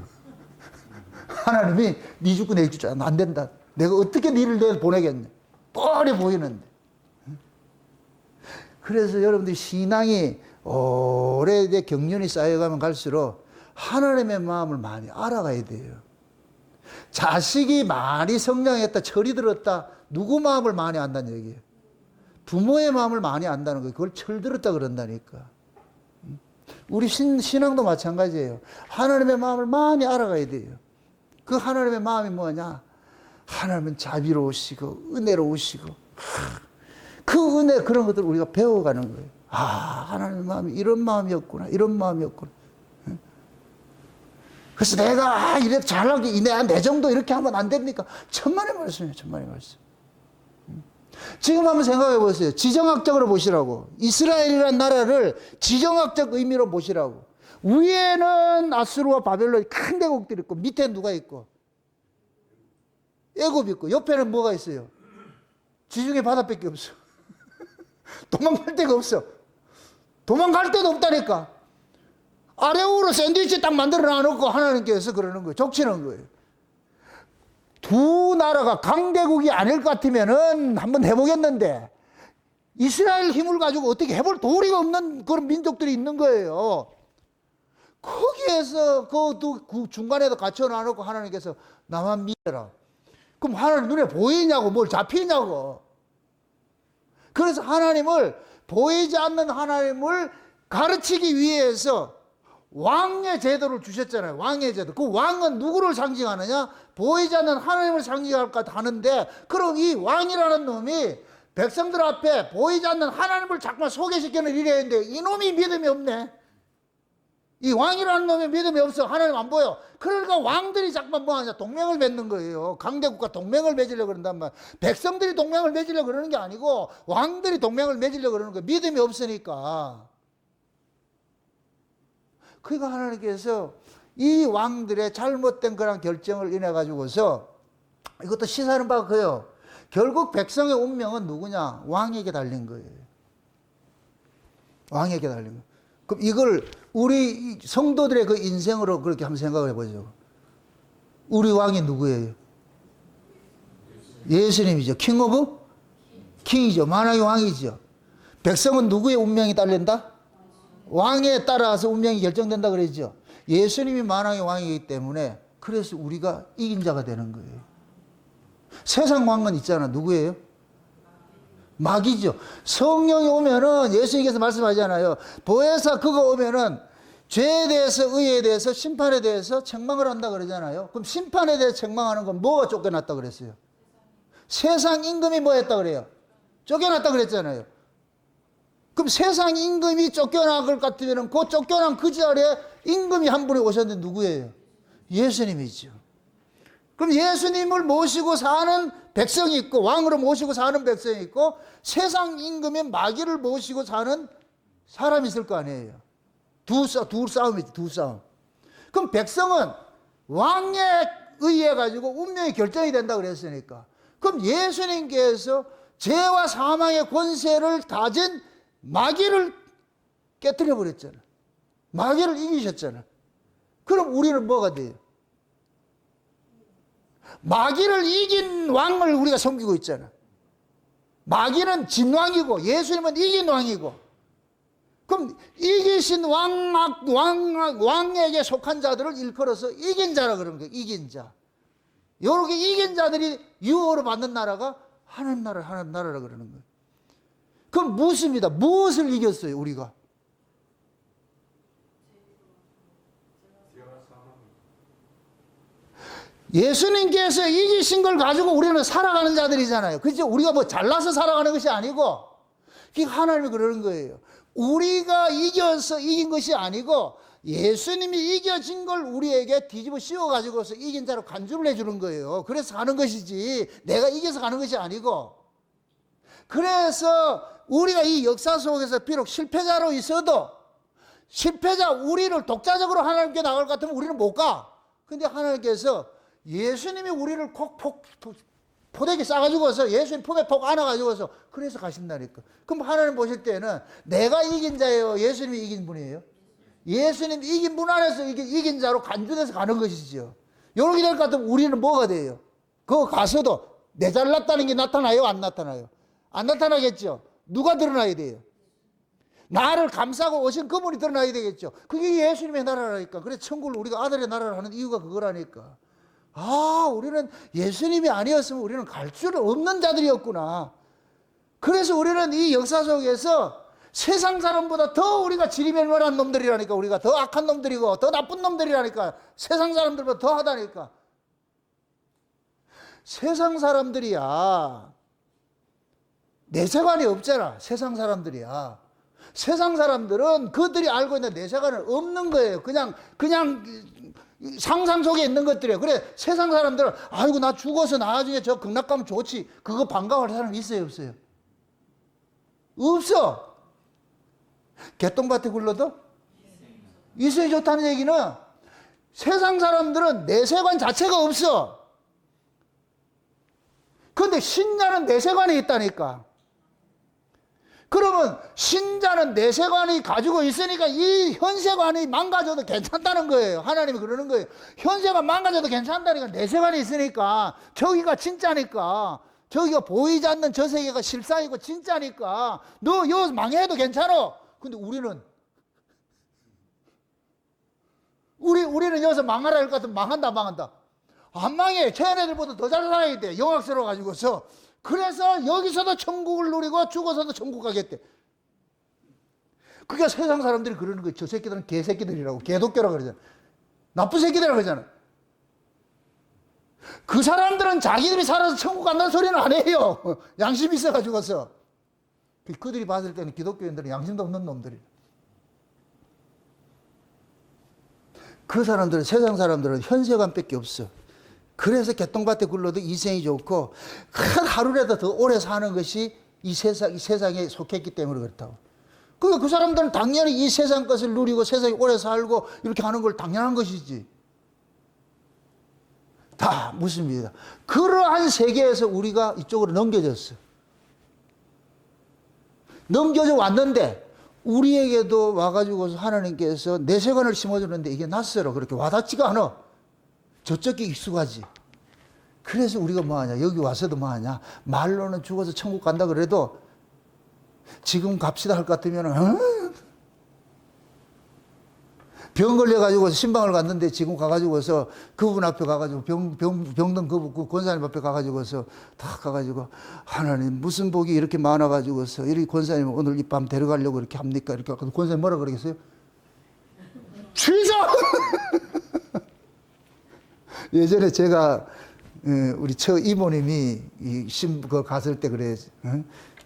하나님이 니 죽고 내 죽고 안 된다. 내가 어떻게 니를 내일 보내겠냐? 뻔히 보이는데. 응? 그래서 여러분들이 신앙이 오래 경륜이 쌓여가면 갈수록 하나님의 마음을 많이 알아가야 돼요. 자식이 많이 성장했다, 철이 들었다, 누구 마음을 많이 안다는 얘기예요? 부모의 마음을 많이 안다는 거예요. 그걸 철들었다 그런다니까. 우리 신앙도 마찬가지예요. 하나님의 마음을 많이 알아가야 돼요. 그 하나님의 마음이 뭐냐? 하나님은 자비로우시고 은혜로우시고 그 은혜 그런 것들을 우리가 배워가는 거예요. 아, 하나님의 마음이 이런 마음이었구나. 이런 마음이었구나. 그래서 내가 이래 잘하기 내 정도 이렇게 하면 안 됩니까? 천만의 말씀이에요. 천만의 말씀. 지금 한번 생각해 보세요. 지정학적으로 보시라고. 이스라엘이라는 나라를 지정학적 의미로 보시라고. 위에는 아수르와 바벨론이 큰 대국들이 있고 밑에 누가 있고 애굽이 있고 옆에는 뭐가 있어요? 지중해 바다밖에 없어. 도망갈 데가 없어. 도망갈 데도 없다니까. 아래우로 샌드위치 딱 만들어 놔놓고 하나님께서 그러는 거예요. 족치는 거예요. 두 나라가 강대국이 아닐 것 같으면은 한번 해보겠는데, 이스라엘 힘을 가지고 어떻게 해볼 도리가 없는 그런 민족들이 있는 거예요. 거기에서 그 중간에도 갖춰 놔놓고 하나님께서 나만 믿어라. 그럼 하나님 눈에 보이냐고, 뭘 잡히냐고. 그래서 하나님을, 보이지 않는 하나님을 가르치기 위해서 왕의 제도를 주셨잖아요. 왕의 제도. 그 왕은 누구를 상징하느냐? 보이지 않는 하나님을 상징할까 하는데, 그럼 이 왕이라는 놈이 백성들 앞에 보이지 않는 하나님을 자꾸만 소개시키는 일이 있는데, 이놈이 믿음이 없네. 이 왕이라는 놈이 믿음이 없어. 하나님 안 보여. 그러니까 왕들이 자꾸만 뭐 하냐? 동맹을 맺는 거예요. 강대국과 동맹을 맺으려고 그런단 말이야. 백성들이 동맹을 맺으려고 그러는 게 아니고 왕들이 동맹을 맺으려고 그러는 거예요. 믿음이 없으니까. 그러니까 하나님께서 이 왕들의 잘못된 그런 결정을 인해 가지고서, 이것도 시사하는 바가 그요. 결국 백성의 운명은 누구냐? 왕에게 달린 거예요. 왕에게 달린 거예요. 그럼 이걸 우리 성도들의 그 인생으로 그렇게 한번 생각을 해보죠. 우리 왕이 누구예요? 예수님이죠. 킹 오브 킹이죠. 만왕의 왕이죠. 백성은 누구의 운명이 딸린다? 왕에 따라서 운명이 결정된다 그랬죠. 예수님이 만왕의 왕이기 때문에, 그래서 우리가 이긴 자가 되는 거예요. 세상 왕은 있잖아. 누구예요? 마귀죠. 성령이 오면은, 예수님께서 말씀하잖아요. 보혜사 그거 오면은 죄에 대해서, 의에 대해서, 심판에 대해서 책망을 한다 그러잖아요. 그럼 심판에 대해서 책망하는 건 뭐가 쫓겨났다 그랬어요? 세상 임금이 뭐 했다 그래요? 쫓겨났다 그랬잖아요. 그럼 세상 임금이 쫓겨난 것 같으면 그 쫓겨난 그 자리에 임금이 한 분이 오셨는데 누구예요? 예수님이죠. 그럼 예수님을 모시고 사는 백성이 있고, 왕으로 모시고 사는 백성이 있고, 세상 임금인 마귀를 모시고 사는 사람이 있을 거 아니에요. 두 싸움이죠. 두 싸움. 그럼 백성은 왕에 의해 가지고 운명이 결정이 된다 그랬으니까, 그럼 예수님께서 죄와 사망의 권세를 가진 마귀를 깨뜨려 버렸잖아. 마귀를 이기셨잖아. 그럼 우리는 뭐가 돼요? 마귀를 이긴 왕을 우리가 섬기고 있잖아. 마귀는 진왕이고 예수님은 이긴 왕이고, 그럼 이기신 왕에게 속한 자들을 일컬어서 이긴 자라 그러는 거예요. 이긴 자. 이렇게 이긴 자들이 유업으로 받는 나라가 하나님 나라라 그러는 거예요. 그럼 무엇입니다? 무엇을 이겼어요, 우리가? 예수님께서 이기신 걸 가지고 우리는 살아가는 자들이잖아요. 그죠? 우리가 뭐 잘나서 살아가는 것이 아니고, 하나님이 그러는 거예요. 우리가 이겨서 이긴 것이 아니고, 예수님이 이겨진 걸 우리에게 뒤집어 씌워가지고서 이긴 자로 간주를 해주는 거예요. 그래서 가는 것이지, 내가 이겨서 가는 것이 아니고. 그래서 우리가 이 역사 속에서 비록 실패자로 있어도, 실패자 우리를 독자적으로 하나님께 나갈 것 같으면 우리는 못 가. 근데 하나님께서 예수님이 우리를 포대기 싸가지고서 예수님 품에 폭 안아가지고서 그래서 가신다니까. 그럼 하나님 보실 때는 내가 이긴 자예요? 예수님이 이긴 분이에요? 예수님이 이긴 분 안에서 이긴 자로 간주돼서 가는 것이죠. 이렇게 될 것 같으면 우리는 뭐가 돼요? 그거 가서도 내 잘났다는 게 나타나요? 안 나타나요? 안 나타나겠죠? 누가 드러나야 돼요? 나를 감싸고 오신 그분이 드러나야 되겠죠. 그게 예수님의 나라라니까. 그래서 천국을 우리가 아들의 나라를 하는 이유가 그거라니까. 아, 우리는 예수님이 아니었으면 우리는 갈 줄 없는 자들이었구나. 그래서 우리는 이 역사 속에서 세상 사람보다 더 우리가 지리멸멸한 놈들이라니까. 우리가 더 악한 놈들이고 더 나쁜 놈들이라니까. 세상 사람들보다 더 하다니까. 세상 사람들이야 내세관이 없잖아. 세상 사람들이야. 세상 사람들은 그들이 알고 있는 내세관은 없는 거예요. 그냥 상상 속에 있는 것들이에요. 그래, 세상 사람들은 아이고 나 죽어서 나중에 저 극락 가면 좋지. 그거 반가워할 사람이 있어요, 없어요? 없어. 개똥밭에 굴러도 있어야 좋다는 얘기는, 세상 사람들은 내세관 자체가 없어. 근데 신자는 내세관이 있다니까. 그러면 신자는 내세관이 가지고 있으니까 이 현세관이 망가져도 괜찮다는 거예요. 하나님이 그러는 거예요. 현세관 망가져도 괜찮다니까. 내세관이 있으니까. 저기가 진짜니까. 저기가 보이지 않는 저 세계가 실상이고 진짜니까. 너 여기서 망해도 괜찮아. 근데 우리는 여기서 망하라 할 것 같으면 망한다. 안 망해. 쟤네들보다 더 잘 살아야 돼. 영악스러워 가지고서. 그래서 여기서도 천국을 누리고 죽어서도 천국 가겠대. 그러니까 세상 사람들이 그러는 거예요. 저 새끼들은 개새끼들이라고. 개독교라고 그러잖아. 나쁜 새끼들이라고 그러잖아. 그 사람들은 자기들이 살아서 천국 간다는 소리는 안 해요. 양심이 있어가지고서. 그들이 봤을 때는 기독교인들은 양심도 없는 놈들이에요. 그 사람들은, 세상 사람들은 현세관밖에 없어. 그래서 개똥밭에 굴러도 이생이 좋고, 하루라도 더 오래 사는 것이 이 세상에 속했기 때문에 그렇다고. 그러니까 그 사람들은 당연히 이 세상 것을 누리고 세상에 오래 살고 이렇게 하는 걸 당연한 것이지. 다 무슨입니다. 그러한 세계에서 우리가 이쪽으로 넘겨졌어. 넘겨져 왔는데, 우리에게도 와가지고서 하나님께서 내세관을 심어주는데 이게 낯설어. 그렇게 와닿지가 않아. 저쪽이 익숙하지. 그래서 우리가 뭐하냐. 여기 와서도 뭐하냐. 말로는 죽어서 천국 간다 그래도 지금 갑시다 할 것 같으면 병 걸려가지고 신방을 갔는데 지금 가가지고서 그분 앞에 가가지고 병든 그 권사님 앞에 가가지고서 다 가가지고 하나님 무슨 복이 이렇게 많아가지고서 이렇게 권사님 오늘 이 밤 데려가려고 이렇게 합니까? 이렇게 권사님 뭐라 그러겠어요? 취소! 예전에 제가 우리 처 이모님이 갔을 때 그래.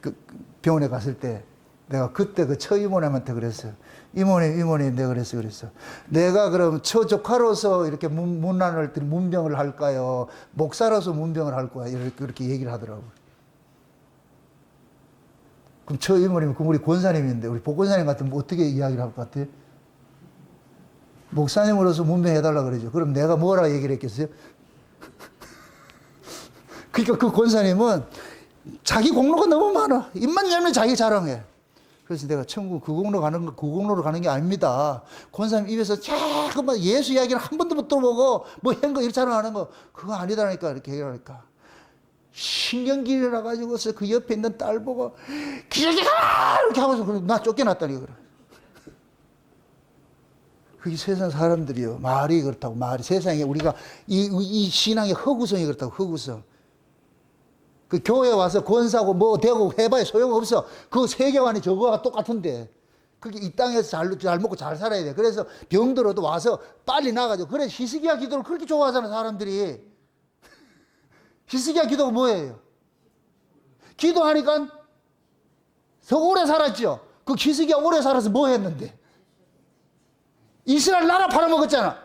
그 병원에 갔을 때 내가 그때 그 처 이모님한테 그랬어요. 이모님 내가 그랬어. 내가 그럼 처 조카로서 이렇게 문난을 문병을 할까요? 목사로서 문병을 할 거야. 이렇게 그렇게 얘기를 하더라고요. 그럼 처 이모님이 우리 권사님인데 우리 복권사님 같으면 어떻게 이야기를 할 것 같아요? 목사님으로서 문병해달라 그러죠. 그럼 내가 뭐라 얘기를 했겠어요? 그러니까 그 권사님은 자기 공로가 너무 많아. 입만 열면 자기 자랑해. 그래서 내가 천국 그 공로로 가는 게 아닙니다. 권사님 입에서 자꾸만 예수 이야기를 한 번도 못 들어보고 뭐 한 거 이렇게 자랑하는 거 그거 아니다니까 이렇게 얘기하니까 신경질이 나가지고서 그 옆에 있는 딸 보고 기저귀가 이렇게 하고서 나 쫓겨났다니 그래. 그게 세상 사람들이요. 말이 그렇다고 말이 세상에 우리가 이 신앙의 허구성이 그렇다고 허구성. 그 교회 와서 권사고 뭐 되고 해봐야 소용없어. 그 세계관이 저거와 똑같은데. 그게 이 땅에서 잘 먹고 잘 살아야 돼. 그래서 병들어도 와서 빨리 나가죠. 그래 히스기야 기도를 그렇게 좋아하잖아 사람들이. 히스기야 기도가 뭐예요? 기도하니까 더 오래 살았죠. 그 히스기야 오래 살아서 뭐 했는데? 이스라엘 나라 팔아먹었잖아.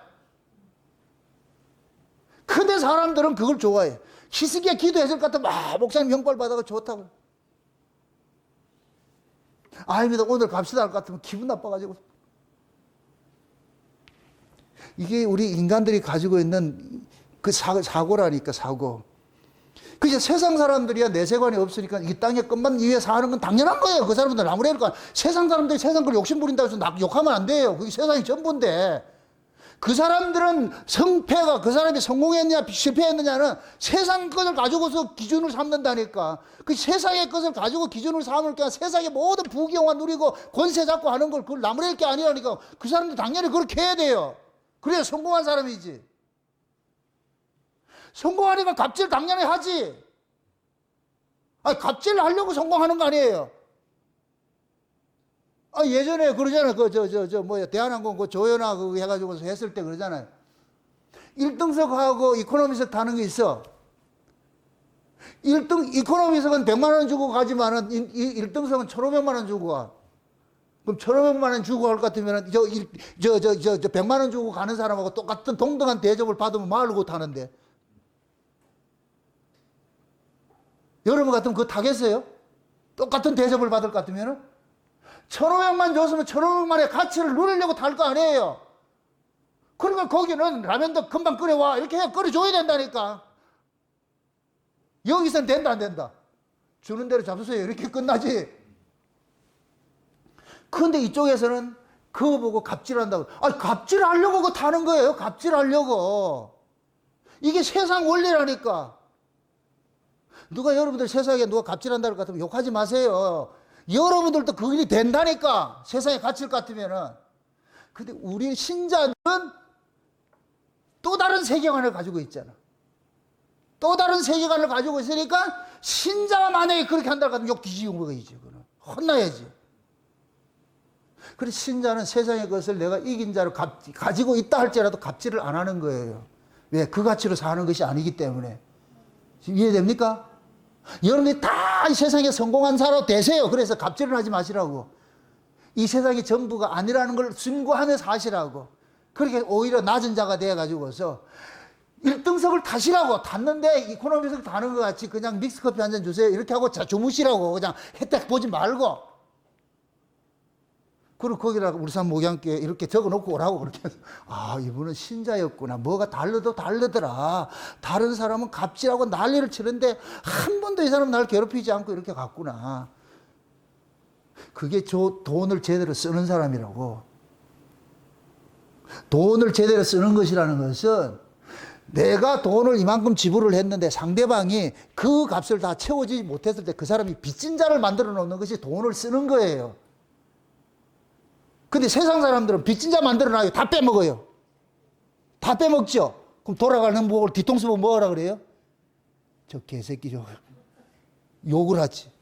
근데 사람들은 그걸 좋아해. 히스기야 기도했을 것 같으면 목사님 형벌 받아가 좋다고. 아닙니다. 오늘 갑시다 할 것 같으면 기분 나빠가지고. 이게 우리 인간들이 가지고 있는 그 사고라니까 사고. 그게 세상 사람들이야 내세관이 없으니까 이 땅의 것만 위해 사는 건 당연한 거예요. 그 사람들은 아무래도 세상 사람들이 세상 걸 욕심 부린다고 해서 욕하면 안 돼요. 그게 세상이 전부인데. 그 사람들은 성패가 그 사람이 성공했느냐 실패했느냐는 세상 것을 가지고서 기준을 삼는다니까. 그 세상의 것을 가지고 기준을 삼으니까 세상의 모든 부귀영화 누리고 권세 잡고 하는 걸 그걸 나무랄 게 아니라니까. 그 사람들 당연히 그렇게 해야 돼요. 그래야 성공한 사람이지. 성공하니까 갑질 당연히 하지. 아니 갑질 하려고 성공하는 거 아니에요. 아, 예전에 그러잖아요. 대한항공 조연아 그거 해가지고 했을 때 그러잖아요. 1등석하고 이코노미석 타는 게 있어. 이코노미석은 100만 원 주고 가지만은 1등석은 1,500만 원 주고 가. 그럼 1,500만 원 주고 갈 것 같으면 100만 원 주고 가는 사람하고 똑같은 동등한 대접을 받으면 말고 타는데. 여러분 같으면 그거 타겠어요? 똑같은 대접을 받을 것 같으면은? 1,500만 줬으면 1,500만의 가치를 누리려고 탈 거 아니에요. 그러니까 거기는 라면도 금방 끓여와. 이렇게 해 끓여줘야 된다니까. 여기서는 된다 안 된다? 주는 대로 잡수세요. 이렇게 끝나지. 그런데 이쪽에서는 그거 보고 갑질한다고. 아니, 갑질하려고 그거 타는 거예요. 갑질하려고. 이게 세상 원리라니까. 누가 여러분들 세상에 누가 갑질한다고 같으면 욕하지 마세요. 여러분들도 그 일이 된다니까. 세상에 갇힐 것 같으면은. 근데 우리 신자는 또 다른 세계관을 가지고 있잖아. 또 다른 세계관을 가지고 있으니까 신자가 만약에 그렇게 한다고 하면 욕 뒤지고 먹어야지. 혼나야지. 그래서 신자는 세상의 것을 내가 이긴 자로 가지고 있다 할지라도 갑질을 안 하는 거예요. 왜? 그 가치로 사는 것이 아니기 때문에. 이해됩니까? 여러분이 다 이 세상에 성공한 사람 되세요. 그래서 갑질을 하지 마시라고. 이 세상이 전부가 아니라는 걸 증거하면서 하시라고. 그렇게 오히려 낮은 자가 되어가지고서 1등석을 타시라고. 탔는데 이코노미석 타는 것 같이 그냥 믹스커피 한 잔 주세요. 이렇게 하고 주무시라고. 그냥 혜택 보지 말고. 그리고 거기다가 우리 산 목양교에 이렇게 적어 놓고 오라고 그렇게 해서, 아, 이분은 신자였구나. 뭐가 다르더라. 다른 사람은 갑질하고 난리를 치는데 한 번도 이 사람은 날 괴롭히지 않고 이렇게 갔구나. 그게 돈을 제대로 쓰는 사람이라고. 돈을 제대로 쓰는 것이라는 것은 내가 돈을 이만큼 지불을 했는데 상대방이 그 값을 다 채워주지 못했을 때 그 사람이 빚진 자를 만들어 놓는 것이 돈을 쓰는 거예요. 근데 세상 사람들은 빚진 자 만들어놔요. 다 빼먹어요. 다 빼먹죠. 그럼 돌아가는 행복을 뒤통수 보고 뭐하라 그래요? 저 개새끼 욕을 하지.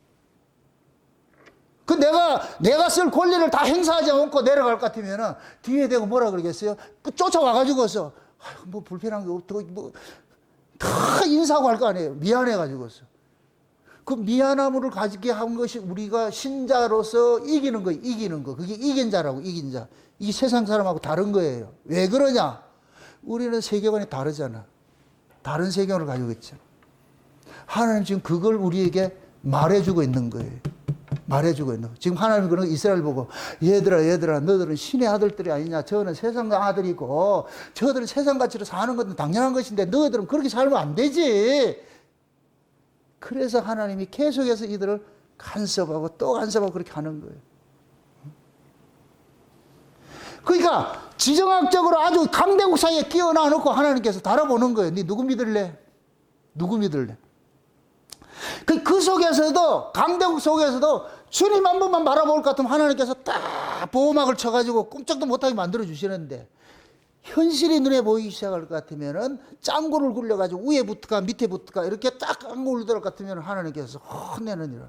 그 내가 쓸 권리를 다 행사하지 않고 내려갈 것 같으면은 뒤에 대고 뭐라 그러겠어요? 그 쫓아와가지고서 뭐 불편한 게 없고 다 인사하고 할 거 아니에요. 미안해가지고서. 그 미안함을 가지게 한 것이 우리가 신자로서 이기는 거. 그게 이긴 자라고, 이긴 자. 이 세상 사람하고 다른 거예요. 왜 그러냐? 우리는 세계관이 다르잖아. 다른 세계관을 가지고 있잖아. 하나님 지금 그걸 우리에게 말해주고 있는 거예요. 말해주고 있는 거예요. 지금 하나님 그런 이스라엘 보고, 얘들아, 너들은 신의 아들들이 아니냐. 저는 세상 아들이고, 저들은 세상 가치로 사는 것은 당연한 것인데, 너희들은 그렇게 살면 안 되지. 그래서 하나님이 계속해서 이들을 간섭하고 또 간섭하고 그렇게 하는 거예요. 그러니까 지정학적으로 아주 강대국 사이에 끼어넣어 놓고 하나님께서 달아보는 거예요. 네 누구 믿을래? 누구 믿을래? 그 속에서도, 강대국 속에서도 주님 한 번만 바라볼 것 같으면 하나님께서 딱 보호막을 쳐가지고 꼼짝도 못하게 만들어 주시는데, 현실이 눈에 보이기 시작할 것 같으면은 짱구를 굴려가지고 위에 붙을까 밑에 붙을까 이렇게 딱 짱구 굴릴 것 같으면 하나님께서 혼내는 일을.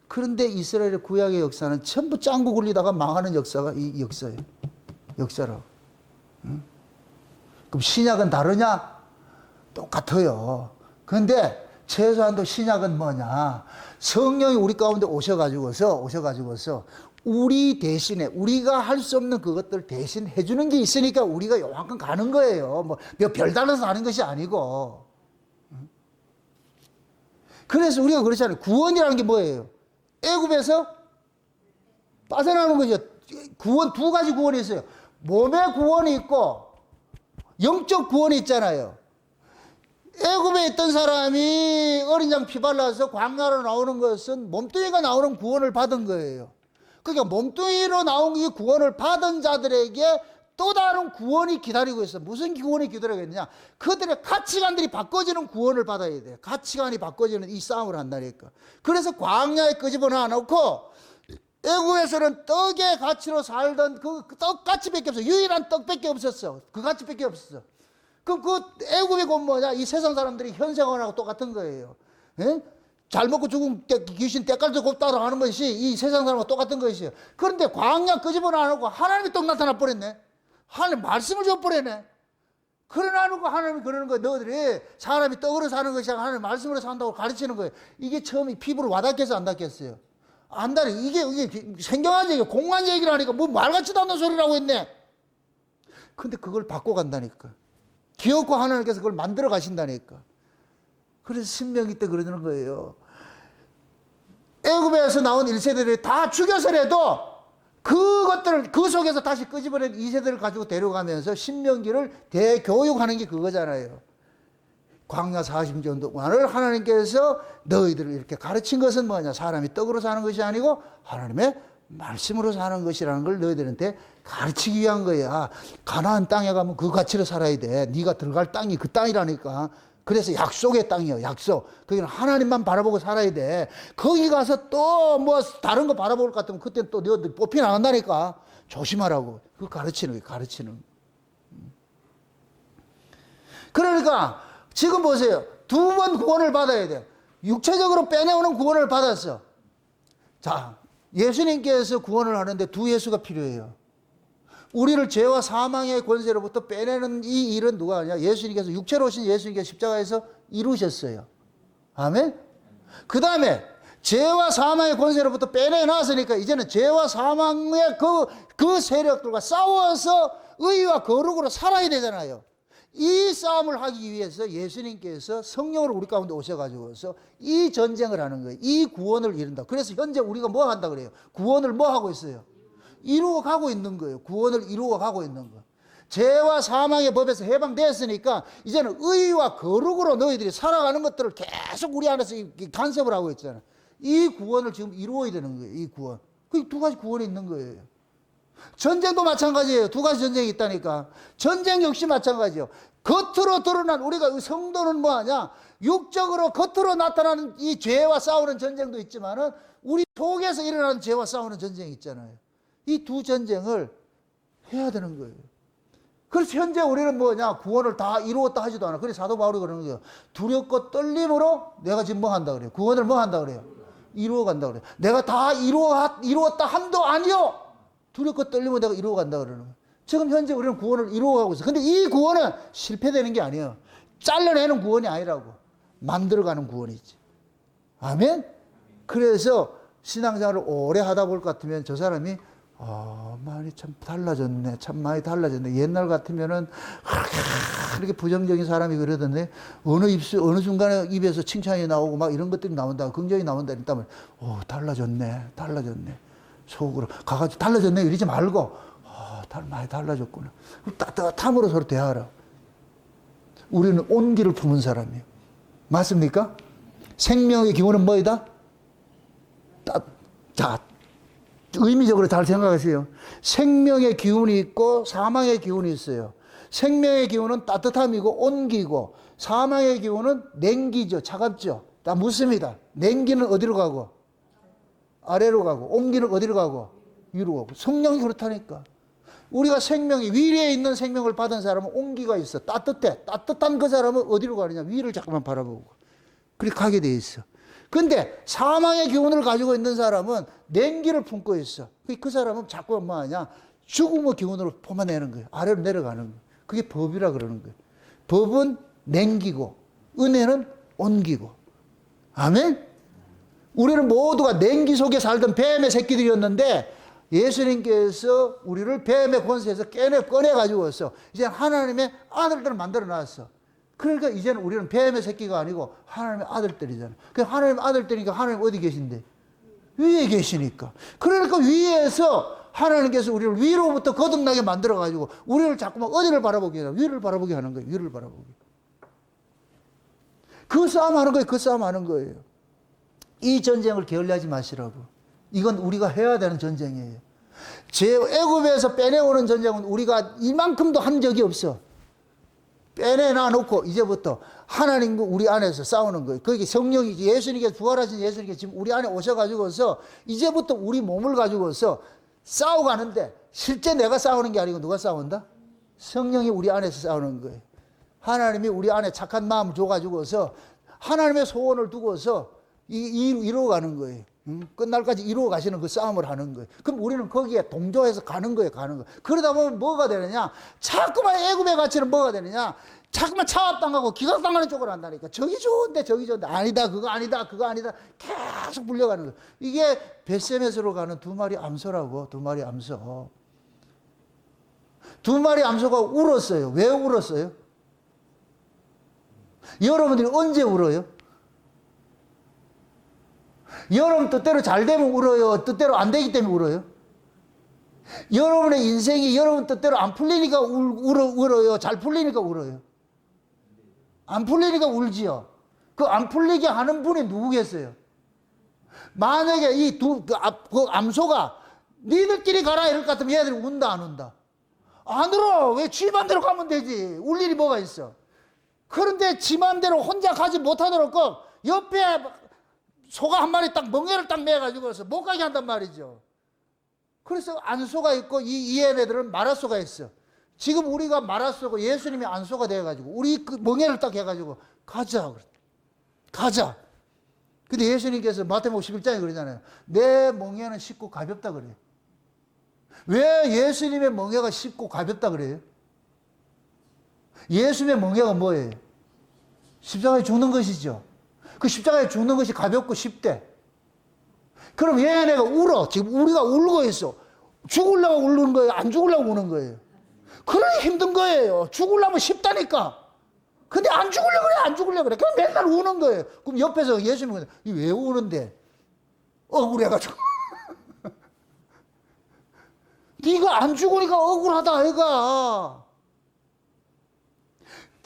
그런데 이스라엘의 구약의 역사는 전부 짱구 굴리다가 망하는 역사가 이 역사예요. 역사라고. 응? 그럼 신약은 다르냐? 똑같아요. 그런데 최소한도 신약은 뭐냐? 성령이 우리 가운데 오셔가지고서 우리 대신에 우리가 할 수 없는 그것들 대신 해주는 게 있으니까 우리가 요만큼 가는 거예요. 뭐 별 달라서 하는 것이 아니고. 그래서 우리가 그렇잖아요. 구원이라는 게 뭐예요? 애굽에서 빠져나오는 거죠. 구원, 두 가지 구원이 있어요. 몸의 구원이 있고 영적 구원이 있잖아요. 애굽에 있던 사람이 어린 양 피 발라서 광야로 나오는 것은 몸뚱이가 나오는 구원을 받은 거예요. 그러니까 몸뚱이로 나온 이 구원을 받은 자들에게 또 다른 구원이 기다리고 있어. 무슨 구원이 기다리고 있느냐? 그들의 가치관들이 바꿔지는 구원을 받아야 돼. 가치관이 바꿔지는 이 싸움을 한다니까. 그래서 광야에 끄집어놔 놓고 애국에서는 떡의 가치로 살던 그 떡가치밖에 없어. 유일한 떡밖에 없었어. 그 가치밖에 없었어. 그럼 그 애국의 곧 뭐냐? 이 세상 사람들이 현생원하고 똑같은 거예요. 예? 잘 먹고 죽은 귀신 때깔도 곱다고 하는 것이 이 세상 사람과 똑같은 것이에요. 그런데 광야 끄집어놔 놓고 하나님이 떡 나타나 버렸네. 하나님 말씀을 줘버렸네. 그러나 놓고 하나님이 그러는 거예요. 너희들이 사람이 떡으로 사는 것이 아니라 하나님 말씀으로 산다고 가르치는 거예요. 이게 처음에 피부로 와닿겠어 안 닿겠어요? 안 닿아요. 이게 생경한 얘기, 공간 얘기를 하니까 뭐 말 같지도 않는 소리라고 했네. 근데 그걸 바꿔간다니까. 기어코 하나님께서 그걸 만들어 가신다니까. 그래서 신명기 때 그러는 거예요. 애굽에서 나온 1세대들이 다 죽여서라도 그것들을 그 속에서 다시 끄집어낸 2세대를 가지고 데려가면서 신명기를 대교육하는 게 그거잖아요. 광야 40년 동안을 하나님께서 너희들을 이렇게 가르친 것은 뭐냐? 사람이 떡으로 사는 것이 아니고 하나님의 말씀으로 사는 것이라는 걸 너희들한테 가르치기 위한 거야. 가나안 땅에 가면 그 가치로 살아야 돼. 네가 들어갈 땅이 그 땅이라니까. 그래서 약속의 땅이에요. 약속. 거기는 하나님만 바라보고 살아야 돼. 거기 가서 또 뭐 다른 거 바라볼 것 같으면 그때 또 너희들 뽑히 나간다니까. 조심하라고. 그 가르치는 거예요. 가르치는. 그러니까 지금 보세요. 두 번 구원을 받아야 돼요. 육체적으로 빼내오는 구원을 받았어. 자, 예수님께서 구원을 하는데 두 예수가 필요해요. 우리를 죄와 사망의 권세로부터 빼내는 이 일은 누가 하냐? 예수님께서, 육체로 오신 예수님께서 십자가에서 이루셨어요. 아멘? 그 다음에 죄와 사망의 권세로부터 빼내놨으니까 이제는 죄와 사망의 그 세력들과 싸워서 의와 거룩으로 살아야 되잖아요. 이 싸움을 하기 위해서 예수님께서 성령으로 우리 가운데 오셔가지고서 이 전쟁을 하는 거예요. 이 구원을 이룬다. 그래서 현재 우리가 뭐 한다 그래요? 구원을 뭐 하고 있어요? 이루어가고 있는 거예요. 구원을 이루어가고 있는 거. 죄와 사망의 법에서 해방되었으니까 이제는 의와 거룩으로 너희들이 살아가는 것들을 계속 우리 안에서 간섭을 하고 있잖아요. 이 구원을 지금 이루어야 되는 거예요. 이 구원. 그 두 가지 구원이 있는 거예요. 전쟁도 마찬가지예요. 두 가지 전쟁이 있다니까. 전쟁 역시 마찬가지예요. 겉으로 드러난, 우리가 성도는 뭐하냐? 육적으로 겉으로 나타나는 이 죄와 싸우는 전쟁도 있지만은 우리 속에서 일어나는 죄와 싸우는 전쟁이 있잖아요. 이 두 전쟁을 해야 되는 거예요. 그래서 현재 우리는 뭐냐? 구원을 다 이루었다 하지도 않아. 그래서 사도 바울이 그러는 거예요. 두렵고 떨림으로 내가 지금 뭐 한다 그래요? 구원을 뭐 한다 그래요? 이루어 간다 그래요. 내가 다 이루었다 함도 아니요. 두렵고 떨리면 내가 이루어간다 그러는 거예요. 지금 현재 우리는 구원을 이루어가고 있어요. 근데 이 구원은 실패되는 게 아니에요. 잘라내는 구원이 아니라고. 만들어가는 구원이지. 아멘? 그래서 신앙생활을 오래 하다 볼 것 같으면 저 사람이 많이 참 달라졌네. 참 많이 달라졌네. 옛날 같으면은 그렇게 부정적인 사람이 그러던데 어느 순간에 입에서 칭찬이 나오고 막 이런 것들이 나온다. 긍정이 나온다. 이랬다면 달라졌네. 달라졌네. 속으로 가가지고 달라졌네 이러지 말고 많이 달라졌구나. 따뜻함으로 서로 대하라. 우리는 온기를 품은 사람이에요. 맞습니까? 생명의 기운은 뭐이다? 자, 의미적으로 잘 생각하세요. 생명의 기운이 있고 사망의 기운이 있어요. 생명의 기운은 따뜻함이고 온기고, 사망의 기운은 냉기죠. 차갑죠. 다 묻습니다. 냉기는 어디로 가고? 아래로 가고, 온기는 어디로 가고? 위로 가고. 성령이 그렇다니까. 우리가 생명이, 위에 있는 생명을 받은 사람은 온기가 있어. 따뜻해. 따뜻한 그 사람은 어디로 가느냐? 위를 자꾸만 바라보고. 그렇게 가게 돼 있어. 근데 사망의 기운을 가지고 있는 사람은 냉기를 품고 있어. 그 사람은 자꾸만 뭐 하냐? 죽음의 기운으로 뿜어내는 거예요. 아래로 내려가는 거예요. 그게 법이라 그러는 거예요. 법은 냉기고, 은혜는 온기고. 아멘? 우리는 모두가 냉기 속에 살던 뱀의 새끼들이었는데 예수님께서 우리를 뱀의 권세에서 꺼내가지고서 이제 하나님의 아들들을 만들어 놨어. 그러니까 이제는 우리는 뱀의 새끼가 아니고 하나님의 아들들이잖아. 그 하나님의 아들들이니까 하나님 어디 계신데? 위에 계시니까. 그러니까 위에서 하나님께서 우리를 위로부터 거듭나게 만들어가지고 우리를 자꾸만 어디를 바라보게 해요? 위를 바라보게 하는 거예요. 위를 바라보게. 그 싸움 하는 거예요. 그 싸움 하는 거예요. 이 전쟁을 게을리하지 마시라고. 이건 우리가 해야 되는 전쟁이에요. 애굽에서 빼내오는 전쟁은 우리가 이만큼도 한 적이 없어. 빼내놔 놓고 이제부터 하나님과 우리 안에서 싸우는 거예요. 그게 성령이, 예수님께서, 부활하신 예수님께서 지금 우리 안에 오셔가지고서 이제부터 우리 몸을 가지고서 싸워가는데 실제 내가 싸우는 게 아니고 누가 싸운다? 성령이 우리 안에서 싸우는 거예요. 하나님이 우리 안에 착한 마음을 줘가지고서 하나님의 소원을 두고서 이루어가는 거예요. 끝날까지 이루어 가시는 그 싸움을 하는 거예요. 그럼 우리는 거기에 동조해서 가는 거예요. 그러다 보면 뭐가 되느냐? 자꾸만 애굽의 가치는 뭐가 되느냐? 자꾸만 차압당하고 기각당하는 쪽으로 한다니까. 저기 좋은데 아니다, 그거 아니다, 그거 아니다. 계속 불려가는 거예요. 이게 벳세메스로 가는 두 마리 암소라고. 두 마리 암소. 두 마리 암소가 울었어요. 왜 울었어요? 여러분들이 언제 울어요? 여러분 뜻대로 잘 되면 울어요? 뜻대로 안 되기 때문에 울어요? 여러분의 인생이 여러분 뜻대로 안 풀리니까 울어요? 잘 풀리니까 울어요? 안 풀리니까 울지요? 그 안 풀리게 하는 분이 누구겠어요? 만약에 그 암소가 니들끼리 가라 이럴 것 같으면 얘들이 운다 안 운다? 안 울어. 왜 지 맘대로 가면 되지. 울 일이 뭐가 있어. 그런데 지 맘대로 혼자 가지 못하도록 꼭 옆에 소가 한 마리 딱 멍에를 딱 매가지고서 못 가게 한단 말이죠. 그래서 안소가 있고 이 얘네들은 마라소가 있어. 지금 우리가 마라소고 예수님이 안소가 돼가지고 우리 그 멍에를 딱 해가지고 가자. 가자. 근데 예수님께서 마태복음 11장에 그러잖아요. 내 멍에는 쉽고 가볍다 그래요. 왜 예수님의 멍에가 쉽고 가볍다 그래요? 예수님의 멍에가 뭐예요? 십자가에 죽는 것이죠. 그 십자가에 죽는 것이 가볍고 쉽대. 그럼 얘네가 울어. 지금 우리가 울고 있어. 죽으려고 우는 거예요? 안 죽으려고 우는 거예요? 그러니 힘든 거예요. 죽으려면 쉽다니까. 근데 안 죽으려고 그래, 안 죽으려고 그래. 그럼 맨날 우는 거예요. 그럼 옆에서 예수님은 왜 우는데? 억울해가지고. 네가 안 죽으니까 억울하다, 아이가.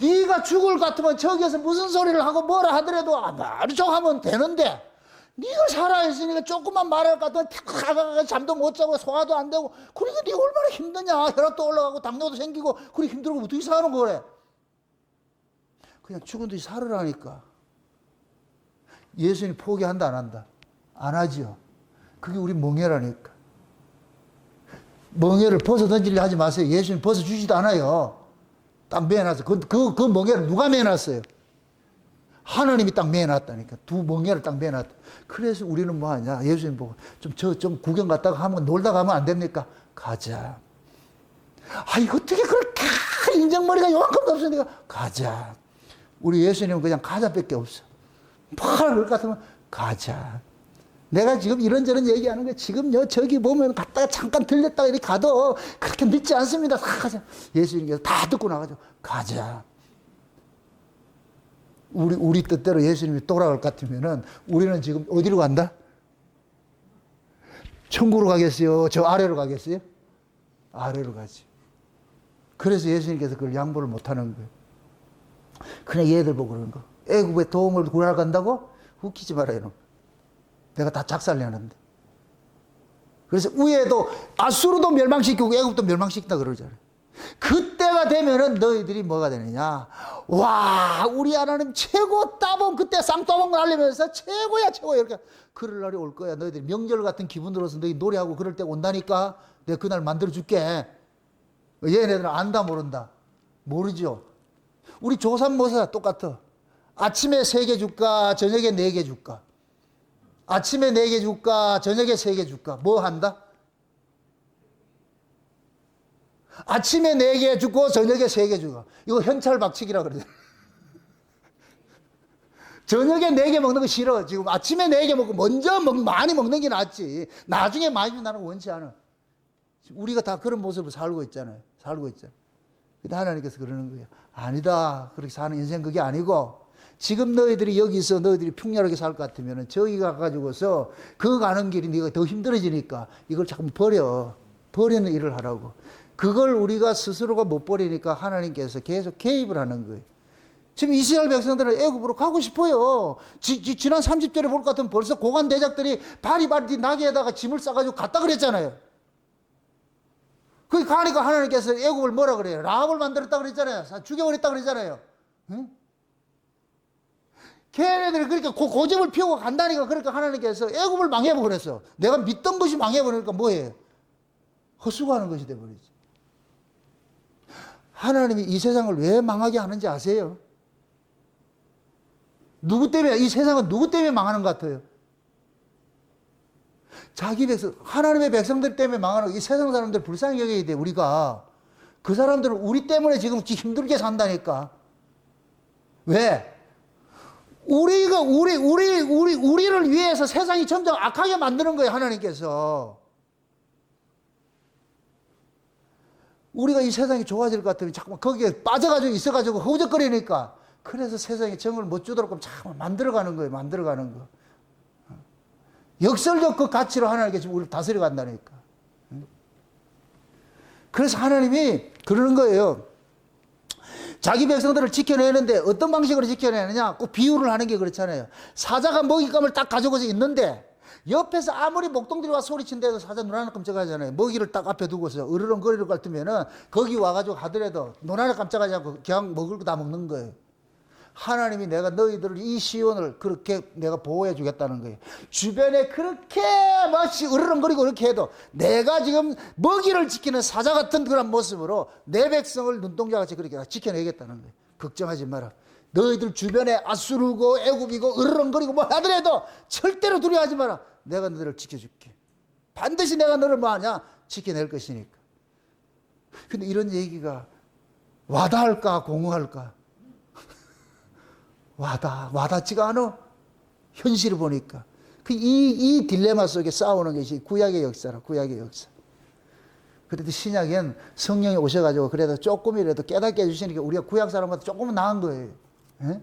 네가 죽을 것 같으면 저기에서 무슨 소리를 하고 뭐라 하더라도 말이 좀 하면 되는데 네가 살아있으니까 조금만 말할 것 같으면 잠도 못 자고 소화도 안 되고 그러니까 네가 얼마나 힘드냐. 혈압도 올라가고 당뇨도 생기고 그래 힘들고 어떻게 사는 거래. 그냥 죽은 듯이 살으라니까. 예수님 포기한다 안 한다? 안 하지요. 그게 우리 멍에라니까. 멍에를 벗어 던지려 하지 마세요. 예수님 벗어 주지도 않아요. 딱 매놨어. 그 멍에를 누가 매놨어요? 하나님이 딱 매놨다니까. 두 멍에를 딱 매놨다. 그래서 우리는 뭐 하냐? 예수님 보고 좀 구경 갔다가 하면 놀다 가면 안 됩니까? 가자. 아이, 어떻게 그렇게 인정머리가 요만큼도 없으니까 가자. 우리 예수님은 그냥 가자밖에 없어. 그럴 것 같으면 가자. 내가 지금 이런저런 얘기하는 거 지금 저기 보면 갔다가 잠깐 들렸다가 이렇게 가도 그렇게 믿지 않습니다. 가자. 예수님께서 다 듣고 나가죠. 가자. 우리 뜻대로 예수님이 돌아갈 것 같으면은 우리는 지금 어디로 간다? 천국으로 가겠어요? 저 아래로 가겠어요? 아래로 가지. 그래서 예수님께서 그걸 양보를 못 하는 거예요. 그냥 얘들 보고 그러는 거. 애굽에 도움을 구하러 간다고? 웃기지 말아요. 내가 다 작살내는데. 그래서 위에도 아수르도 멸망시키고 애굽도 멸망시킨다 그러잖아요. 그때가 되면은 너희들이 뭐가 되느냐? 와, 우리 하나님 최고 따봉 그때 쌍따봉 날리면서 최고야 최고 이렇게 그럴 날이 올 거야. 너희들이 명절 같은 기분 들어서 너희 노래하고 그럴 때 온다니까. 내가 그날 만들어 줄게. 얘네들은 안다 모른다. 모르죠. 우리 조삼모사 똑같아. 아침에 3개 줄까? 저녁에 4개 줄까? 아침에 4개 줄까? 저녁에 3개 줄까? 뭐 한다? 아침에 4개 주고 저녁에 3개 주고. 이거 현찰박치기라 그러죠. 저녁에 4개 먹는 거 싫어. 지금 아침에 4개 먹고 먼저 많이 먹는 게 낫지. 나중에 많이 준다는 거 원치 않아. 우리가 다 그런 모습을 살고 있잖아요. 살고 있잖아요. 근데 하나님께서 그러는 거예요. 아니다. 그렇게 사는 인생 그게 아니고 지금 너희들이 여기서 너희들이 풍요하게 살 것 같으면 저기 가가지고서 그 가는 길이 네가 더 힘들어지니까 이걸 자꾸 버리는 일을 하라고. 그걸 우리가 스스로가 못 버리니까 하나님께서 계속 개입을 하는 거예요. 지금 이스라엘 백성들은 애굽으로 가고 싶어요. 지난 30절에 볼 것 같으면 벌써 고관 대작들이 바리바리 나귀에다가 짐을 싸가지고 갔다 그랬잖아요. 거기 가니까 하나님께서 애굽을 뭐라 그래요? 라합을 만들었다 그랬잖아요. 죽여버렸다 그랬잖아요. 응? 걔네들이 그렇게 고집을 피우고 간다니까. 그러니까 하나님께서 애굽을 망해버리고 그랬어. 내가 믿던 것이 망해버리니까 뭐예요? 헛수고하는 것이 돼버리지. 하나님이 이 세상을 왜 망하게 하는지 아세요? 누구 때문에, 이 세상은 누구 때문에 망하는 것 같아요? 자기 백성, 하나님의 백성들 때문에 망하는, 이 세상 사람들 불쌍히 여겨야 돼, 우리가. 그 사람들은 우리 때문에 지금 힘들게 산다니까. 왜? 우리를 위해서 세상이 점점 악하게 만드는 거예요, 하나님께서. 우리가 이 세상이 좋아질 것 같으면 자꾸만 거기에 빠져가지고 있어가지고 허우적거리니까. 그래서 세상에 정을 못 주도록 자꾸 만들어가는 거예요, 만들어가는 거. 역설적 그 가치로 하나님께서 우리를 다스려 간다니까. 그래서 하나님이 그러는 거예요. 자기 백성들을 지켜내는데 어떤 방식으로 지켜내느냐? 꼭 비유를 하는 게 그렇잖아요. 사자가 먹잇감을 딱 가지고서 있는데 옆에서 아무리 목동들이 와 소리친데도 사자 눈 하나 깜짝하잖아요. 먹이를 딱 앞에 두고서 으르렁거리를 같으면은 거기 와가지고 하더라도 눈 하나 깜짝하지 않고 그냥 먹을 거 다 먹는 거예요. 하나님이 내가 너희들을 이 시온을 그렇게 내가 보호해 주겠다는 거예요. 주변에 그렇게 마치 으르렁거리고 그렇게 해도 내가 지금 먹이를 지키는 사자 같은 그런 모습으로 내 백성을 눈동자같이 그렇게 지켜내겠다는 거예요. 걱정하지 마라. 너희들 주변에 아수르고 애굽이고 으르렁거리고 뭐 하더라도 절대로 두려워하지 마라. 내가 너희를 지켜줄게. 반드시 내가 너를 뭐하냐? 지켜낼 것이니까. 근데 이런 얘기가 와닿을까 공허할까? 와닿지가 않아. 현실을 보니까. 이 딜레마 속에 싸우는 것이 구약의 역사라, 구약의 역사. 그래도 신약엔 성령이 오셔가지고 그래도 조금이라도 깨닫게 해주시니까 우리가 구약 사람보다 조금은 나은 거예요. 예?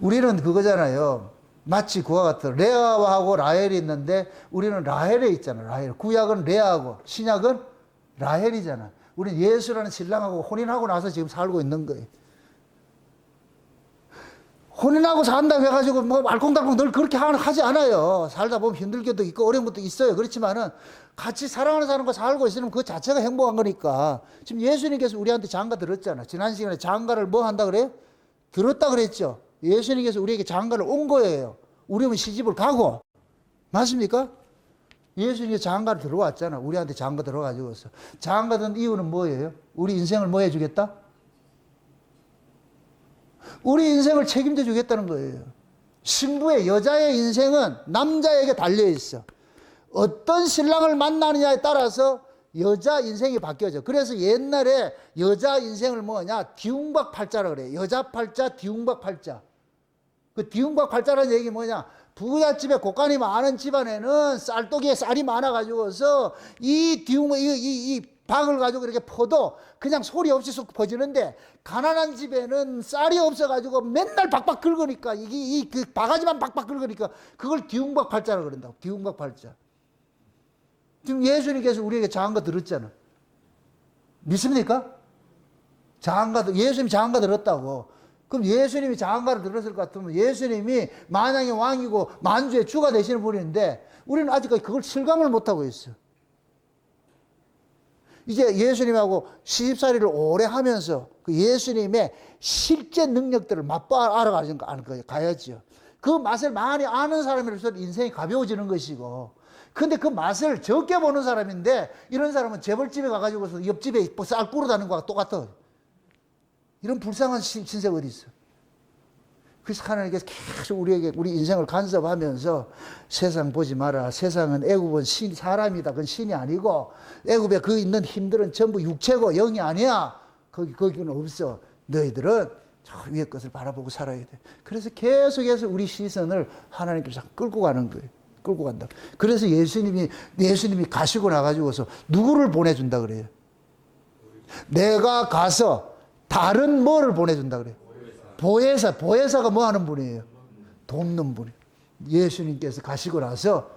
우리는 그거잖아요. 마치 그와 같은 레아하고 라헬이 있는데 우리는 라헬에 있잖아. 라헬. 구약은 레아하고 신약은 라헬이잖아. 우리는 예수라는 신랑하고 혼인하고 나서 지금 살고 있는 거예요. 혼인하고 산다고 해가지고 뭐 알콩달콩 늘 그렇게 하지 않아요. 살다 보면 힘들 것도 있고 어려운 것도 있어요. 그렇지만은 같이 사랑하는 사람과 살고 있으면 그 자체가 행복한 거니까. 지금 예수님께서 우리한테 장가 들었잖아. 지난 시간에 장가를 뭐 한다 그래요? 들었다 그랬죠. 예수님께서 우리에게 장가를 온 거예요. 우리는 시집을 가고. 맞습니까? 예수님이 장가를 들어왔잖아. 우리한테 장가 들어가지고서. 장가 든 이유는 뭐예요? 우리 인생을 뭐 해주겠다? 우리 인생을 책임져 주겠다는 거예요. 신부의 여자의 인생은 남자에게 달려 있어. 어떤 신랑을 만나느냐에 따라서 여자 인생이 바뀌어져. 그래서 옛날에 여자 인생을 뭐냐? 디웅박 팔자라 그래요. 여자 팔자, 디웅박 팔자. 그 디웅박 팔자라는 얘기 뭐냐? 부잣집에 곡간이 많은 집안에는 쌀떡이에 쌀이 많아가지고서 이 박을 가지고 이렇게 퍼도 그냥 소리 없이 쏙 퍼지는데, 가난한 집에는 쌀이 없어가지고 맨날 박박 긁으니까 그 바가지만 박박 긁으니까 그걸 디웅박 팔자라고 그런다고. 디웅박 팔자. 지금 예수님께서 우리에게 장가 들었잖아. 믿습니까? 예수님이 장가 들었다고. 그럼 예수님이 장가를 들었을 것 같으면 예수님이 만왕의 왕이고 만주의 주가 되시는 분인데 우리는 아직까지 그걸 실감을 못하고 있어요. 이제 예수님하고 시집살이를 오래 하면서 그 예수님의 실제 능력들을 맛봐 알아가는 거예요. 가야지요. 그 맛을 많이 아는 사람으로서 인생이 가벼워지는 것이고, 근데 그 맛을 적게 보는 사람인데 이런 사람은 재벌집에 가가지고서 옆집에 쌀 꾸러 다니는 거와 똑같아. 이런 불쌍한 신세가 어디 있어. 그래서 하나님께서 계속 우리에게 우리 인생을 간섭하면서 세상 보지 마라. 세상은 애굽은 사람이다. 그건 신이 아니고 애굽에 그 있는 힘들은 전부 육체고 영이 아니야. 거기는 없어. 너희들은 저 위의 것을 바라보고 살아야 돼. 그래서 계속해서 우리 시선을 하나님께서 끌고 가는 거예요. 끌고 간다. 그래서 예수님이 가시고 나가지고서 누구를 보내준다 그래요? 내가 가서 다른 뭐를 보내준다 그래요? 보혜사가 뭐 하는 분이에요? 돕는 분이에요. 예수님께서 가시고 나서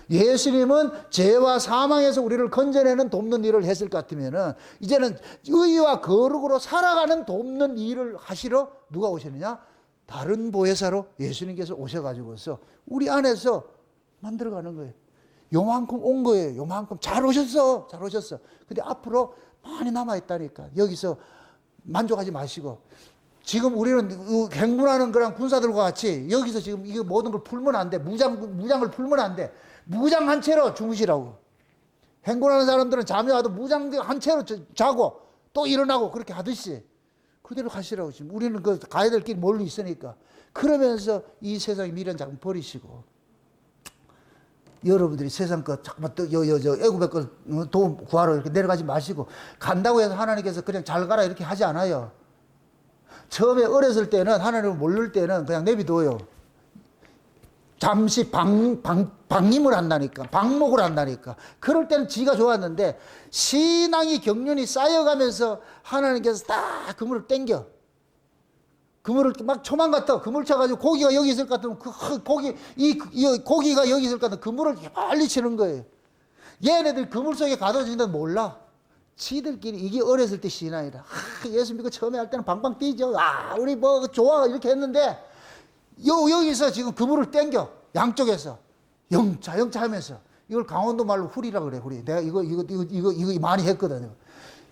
예수님은 죄와 사망에서 우리를 건져내는 돕는 일을 했을 것 같으면은 이제는 의와 거룩으로 살아가는 돕는 일을 하시러 누가 오셨느냐? 다른 보혜사로 예수님께서 오셔가지고서 우리 안에서 만들어가는 거예요. 요만큼 온 거예요. 요만큼. 잘 오셨어. 근데 앞으로 많이 남아있다니까. 여기서 만족하지 마시고, 지금 우리는 행군하는 그런 군사들과 같이 여기서 지금 이거 모든 걸 풀면 안 돼. 무장을 풀면 안 돼. 무장한 채로 주무시라고. 행군하는 사람들은 잠이 와도 무장한 채로 자고 또 일어나고 그렇게 하듯이 그대로 가시라고. 지금 우리는 가야 될 길이 멀리 있으니까. 그러면서 이 세상의 미련 자꾸 버리시고, 여러분들이 세상 것 잠깐만 또 애굽의 것 도움 구하러 이렇게 내려가지 마시고, 간다고 해서 하나님께서 그냥 잘 가라 이렇게 하지 않아요. 처음에 어렸을 때는, 하나님을 모를 때는 그냥 내비둬요. 잠시 방임을 한다니까, 방목을 한다니까. 그럴 때는 지가 좋았는데 신앙이 경륜이 쌓여가면서 하나님께서 다 그물을 땡겨. 그물을 막 초만 같아. 그물 쳐가지고 고기가 여기 있을 것 같으면 고기가 여기 있을 것 같으면 그물을 빨리 치는 거예요. 얘네들 그물 속에 가둬진다는 몰라. 지들끼리. 이게 어렸을 때 신앙이라. 예수 믿고 처음에 할 때는 방방 뛰죠. 우리 뭐 좋아 이렇게 했는데 여기서 지금 그물을 땡겨. 양쪽에서. 영차 하면서. 이걸 강원도 말로 후리라 그래, 후리. 내가 이거 많이 했거든.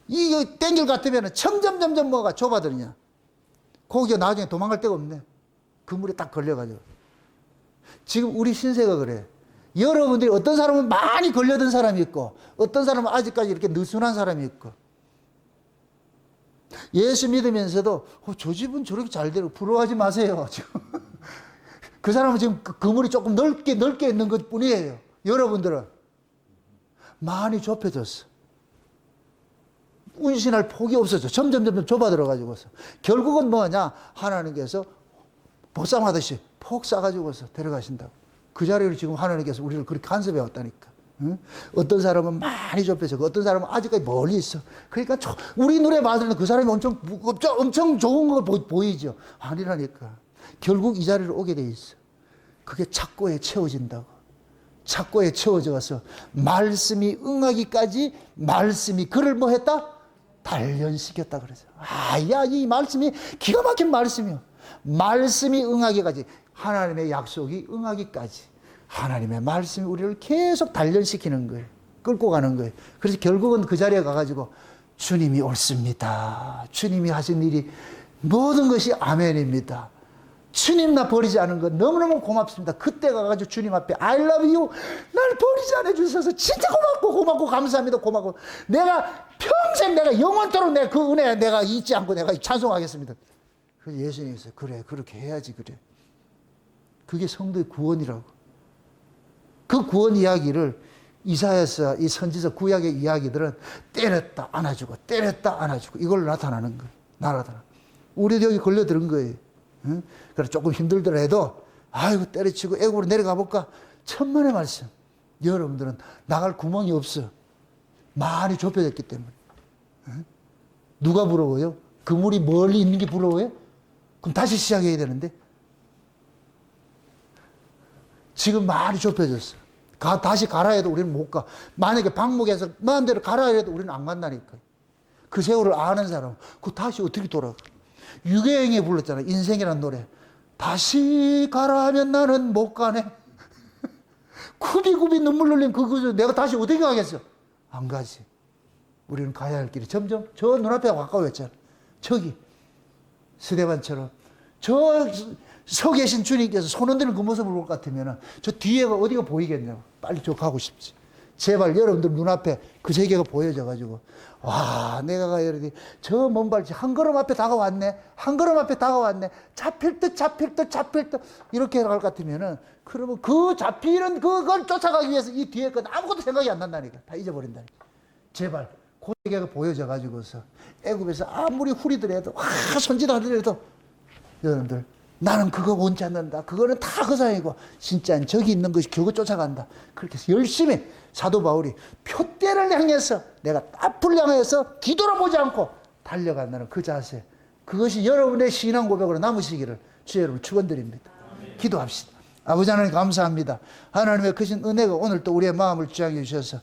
이거 땡길 같으면 점점 뭐가 좁아들냐. 거기가 나중에 도망갈 데가 없네. 그물에 딱 걸려가지고. 지금 우리 신세가 그래. 여러분들이 어떤 사람은 많이 걸려든 사람이 있고, 어떤 사람은 아직까지 이렇게 느슨한 사람이 있고, 예수 믿으면서도 저 집은 저렇게 잘 되고 부러워하지 마세요. 지금. 그 사람은 지금 그물이 조금 넓게 있는 것 뿐이에요. 여러분들은 많이 좁혀졌어. 운신할 폭이 없어져. 점점 좁아들어가지고서. 결국은 뭐냐? 하나님께서 보쌈하듯이 폭 싸가지고서 데려가신다고. 그 자리를 지금 하나님께서 우리를 그렇게 간섭해 왔다니까. 응? 어떤 사람은 많이 좁혀지고 어떤 사람은 아직까지 멀리 있어. 그러니까 우리 눈에 봤을 때 그 사람이 엄청 좋은 걸 보이죠. 아니라니까. 결국 이 자리를 오게 돼 있어. 그게 착고에 채워진다고. 착고에 채워져서 말씀이 응하기까지 말씀이 그를 뭐 했다? 단련시켰다 그러죠. 이 말씀이 기가 막힌 말씀이요. 말씀이 응하기까지, 하나님의 약속이 응하기까지 하나님의 말씀이 우리를 계속 단련시키는 거예요. 끌고 가는 거예요. 그래서 결국은 그 자리에 가가지고 주님이 옳습니다. 주님이 하신 일이 모든 것이 아멘입니다. 주님 나 버리지 않은 것 너무너무 고맙습니다. 그때 가가지고 주님 앞에 I love you, 날 버리지 않아 주셔서 진짜 고맙고 감사합니다. 고맙고 내가 평생 내가 영원토록 내가 그 은혜 내가 잊지 않고 내가 찬송하겠습니다. 그래서 예수님께서 그래 그렇게 해야지 그래. 그게 성도의 구원이라고. 그 구원 이야기를 이사야서 이 선지서 구약의 이야기들은 때렸다 안아주고 때렸다 안아주고 이걸로 나타나는 거예요. 나타나. 우리도 여기 걸려들은 거예요. 응? 그래 조금 힘들더라도 아이고 때려치고 애굽으로 내려가 볼까? 천만의 말씀. 여러분들은 나갈 구멍이 없어. 많이 좁혀졌기 때문에. 응? 누가 부러워요? 그물이 멀리 있는 게 부러워요? 그럼 다시 시작해야 되는데 지금 많이 좁혀졌어. 다시 가라 해도 우리는 못 가. 만약에 방목에서 마음대로 가라 해도 우리는 안 간다니까. 그 세월을 아는 사람, 그 다시 어떻게 돌아가? 유계영이 불렀잖아. 인생이라는 노래. 다시 가라 하면 나는 못 가네. 굽이굽이 눈물 흘린 그거 내가 다시 어떻게 가겠어? 안 가지. 우리는 가야 할 길이 점점 저 눈앞에 가까워졌잖아. 저기 스데반처럼 저 서 계신 주님께서 손 흔드는 그 모습을 볼 것 같으면 저 뒤에가 어디가 보이겠냐고. 빨리 저 가고 싶지. 제발 여러분들 눈앞에 그 세계가 보여져가지고 와 내가 가야 돼. 저 먼 발치 한 걸음 앞에 다가왔네. 한 걸음 앞에 다가왔네. 잡힐 듯 이렇게 갈 것 같으면은 그러면 그 잡히는 그걸 쫓아가기 위해서 이 뒤에 건 아무것도 생각이 안 난다니까. 다 잊어버린다니까. 제발 그 세계가 보여져가지고서 애굽에서 아무리 후리더라도 손짓 하더라도 여러분들 나는 그거 원치 않는다. 그거는 다 허상이고 진짜 저기 있는 것이 그거 쫓아간다. 그렇게 해서 열심히 사도 바울이 표대를 향해서 내가 앞을 향해서 뒤돌아보지 않고 달려간다는 그 자세. 그것이 여러분의 신앙 고백으로 남으시기를 주의 이름으로 축원드립니다. 기도합시다. 아버지 하나님 감사합니다. 하나님의 크신 은혜가 오늘 또 우리의 마음을 주장해 주셔서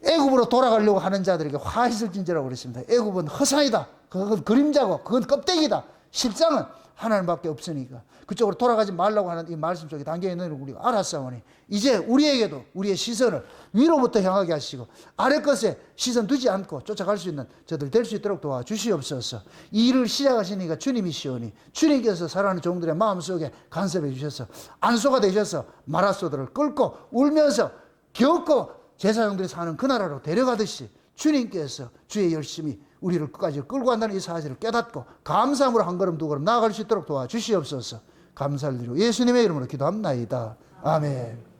애굽으로 돌아가려고 하는 자들에게 화이슬진저라고 그랬습니다. 애굽은 허상이다. 그건 그림자고 그건 껍데기다. 실상은 하나님밖에 없으니까 그쪽으로 돌아가지 말라고 하는 이 말씀 속에 담겨 있는 걸 우리가 알았사오니 이제 우리에게도 우리의 시선을 위로부터 향하게 하시고 아래 것에 시선 두지 않고 쫓아갈 수 있는 저들 될 수 있도록 도와주시옵소서. 이 일을 시작하시니까 주님이시오니 주님께서 사랑하는 종들의 마음속에 간섭해 주셔서 안소가 되셔서 마라소들을 끌고 울면서 겪고 제사장들이 사는 그 나라로 데려가듯이 주님께서 주의 열심히 우리를 끝까지 끌고 간다는 이 사실을 깨닫고 감사함으로 한 걸음 두 걸음 나아갈 수 있도록 도와주시옵소서. 감사를 드리고 예수님의 이름으로 기도합나이다. 아멘.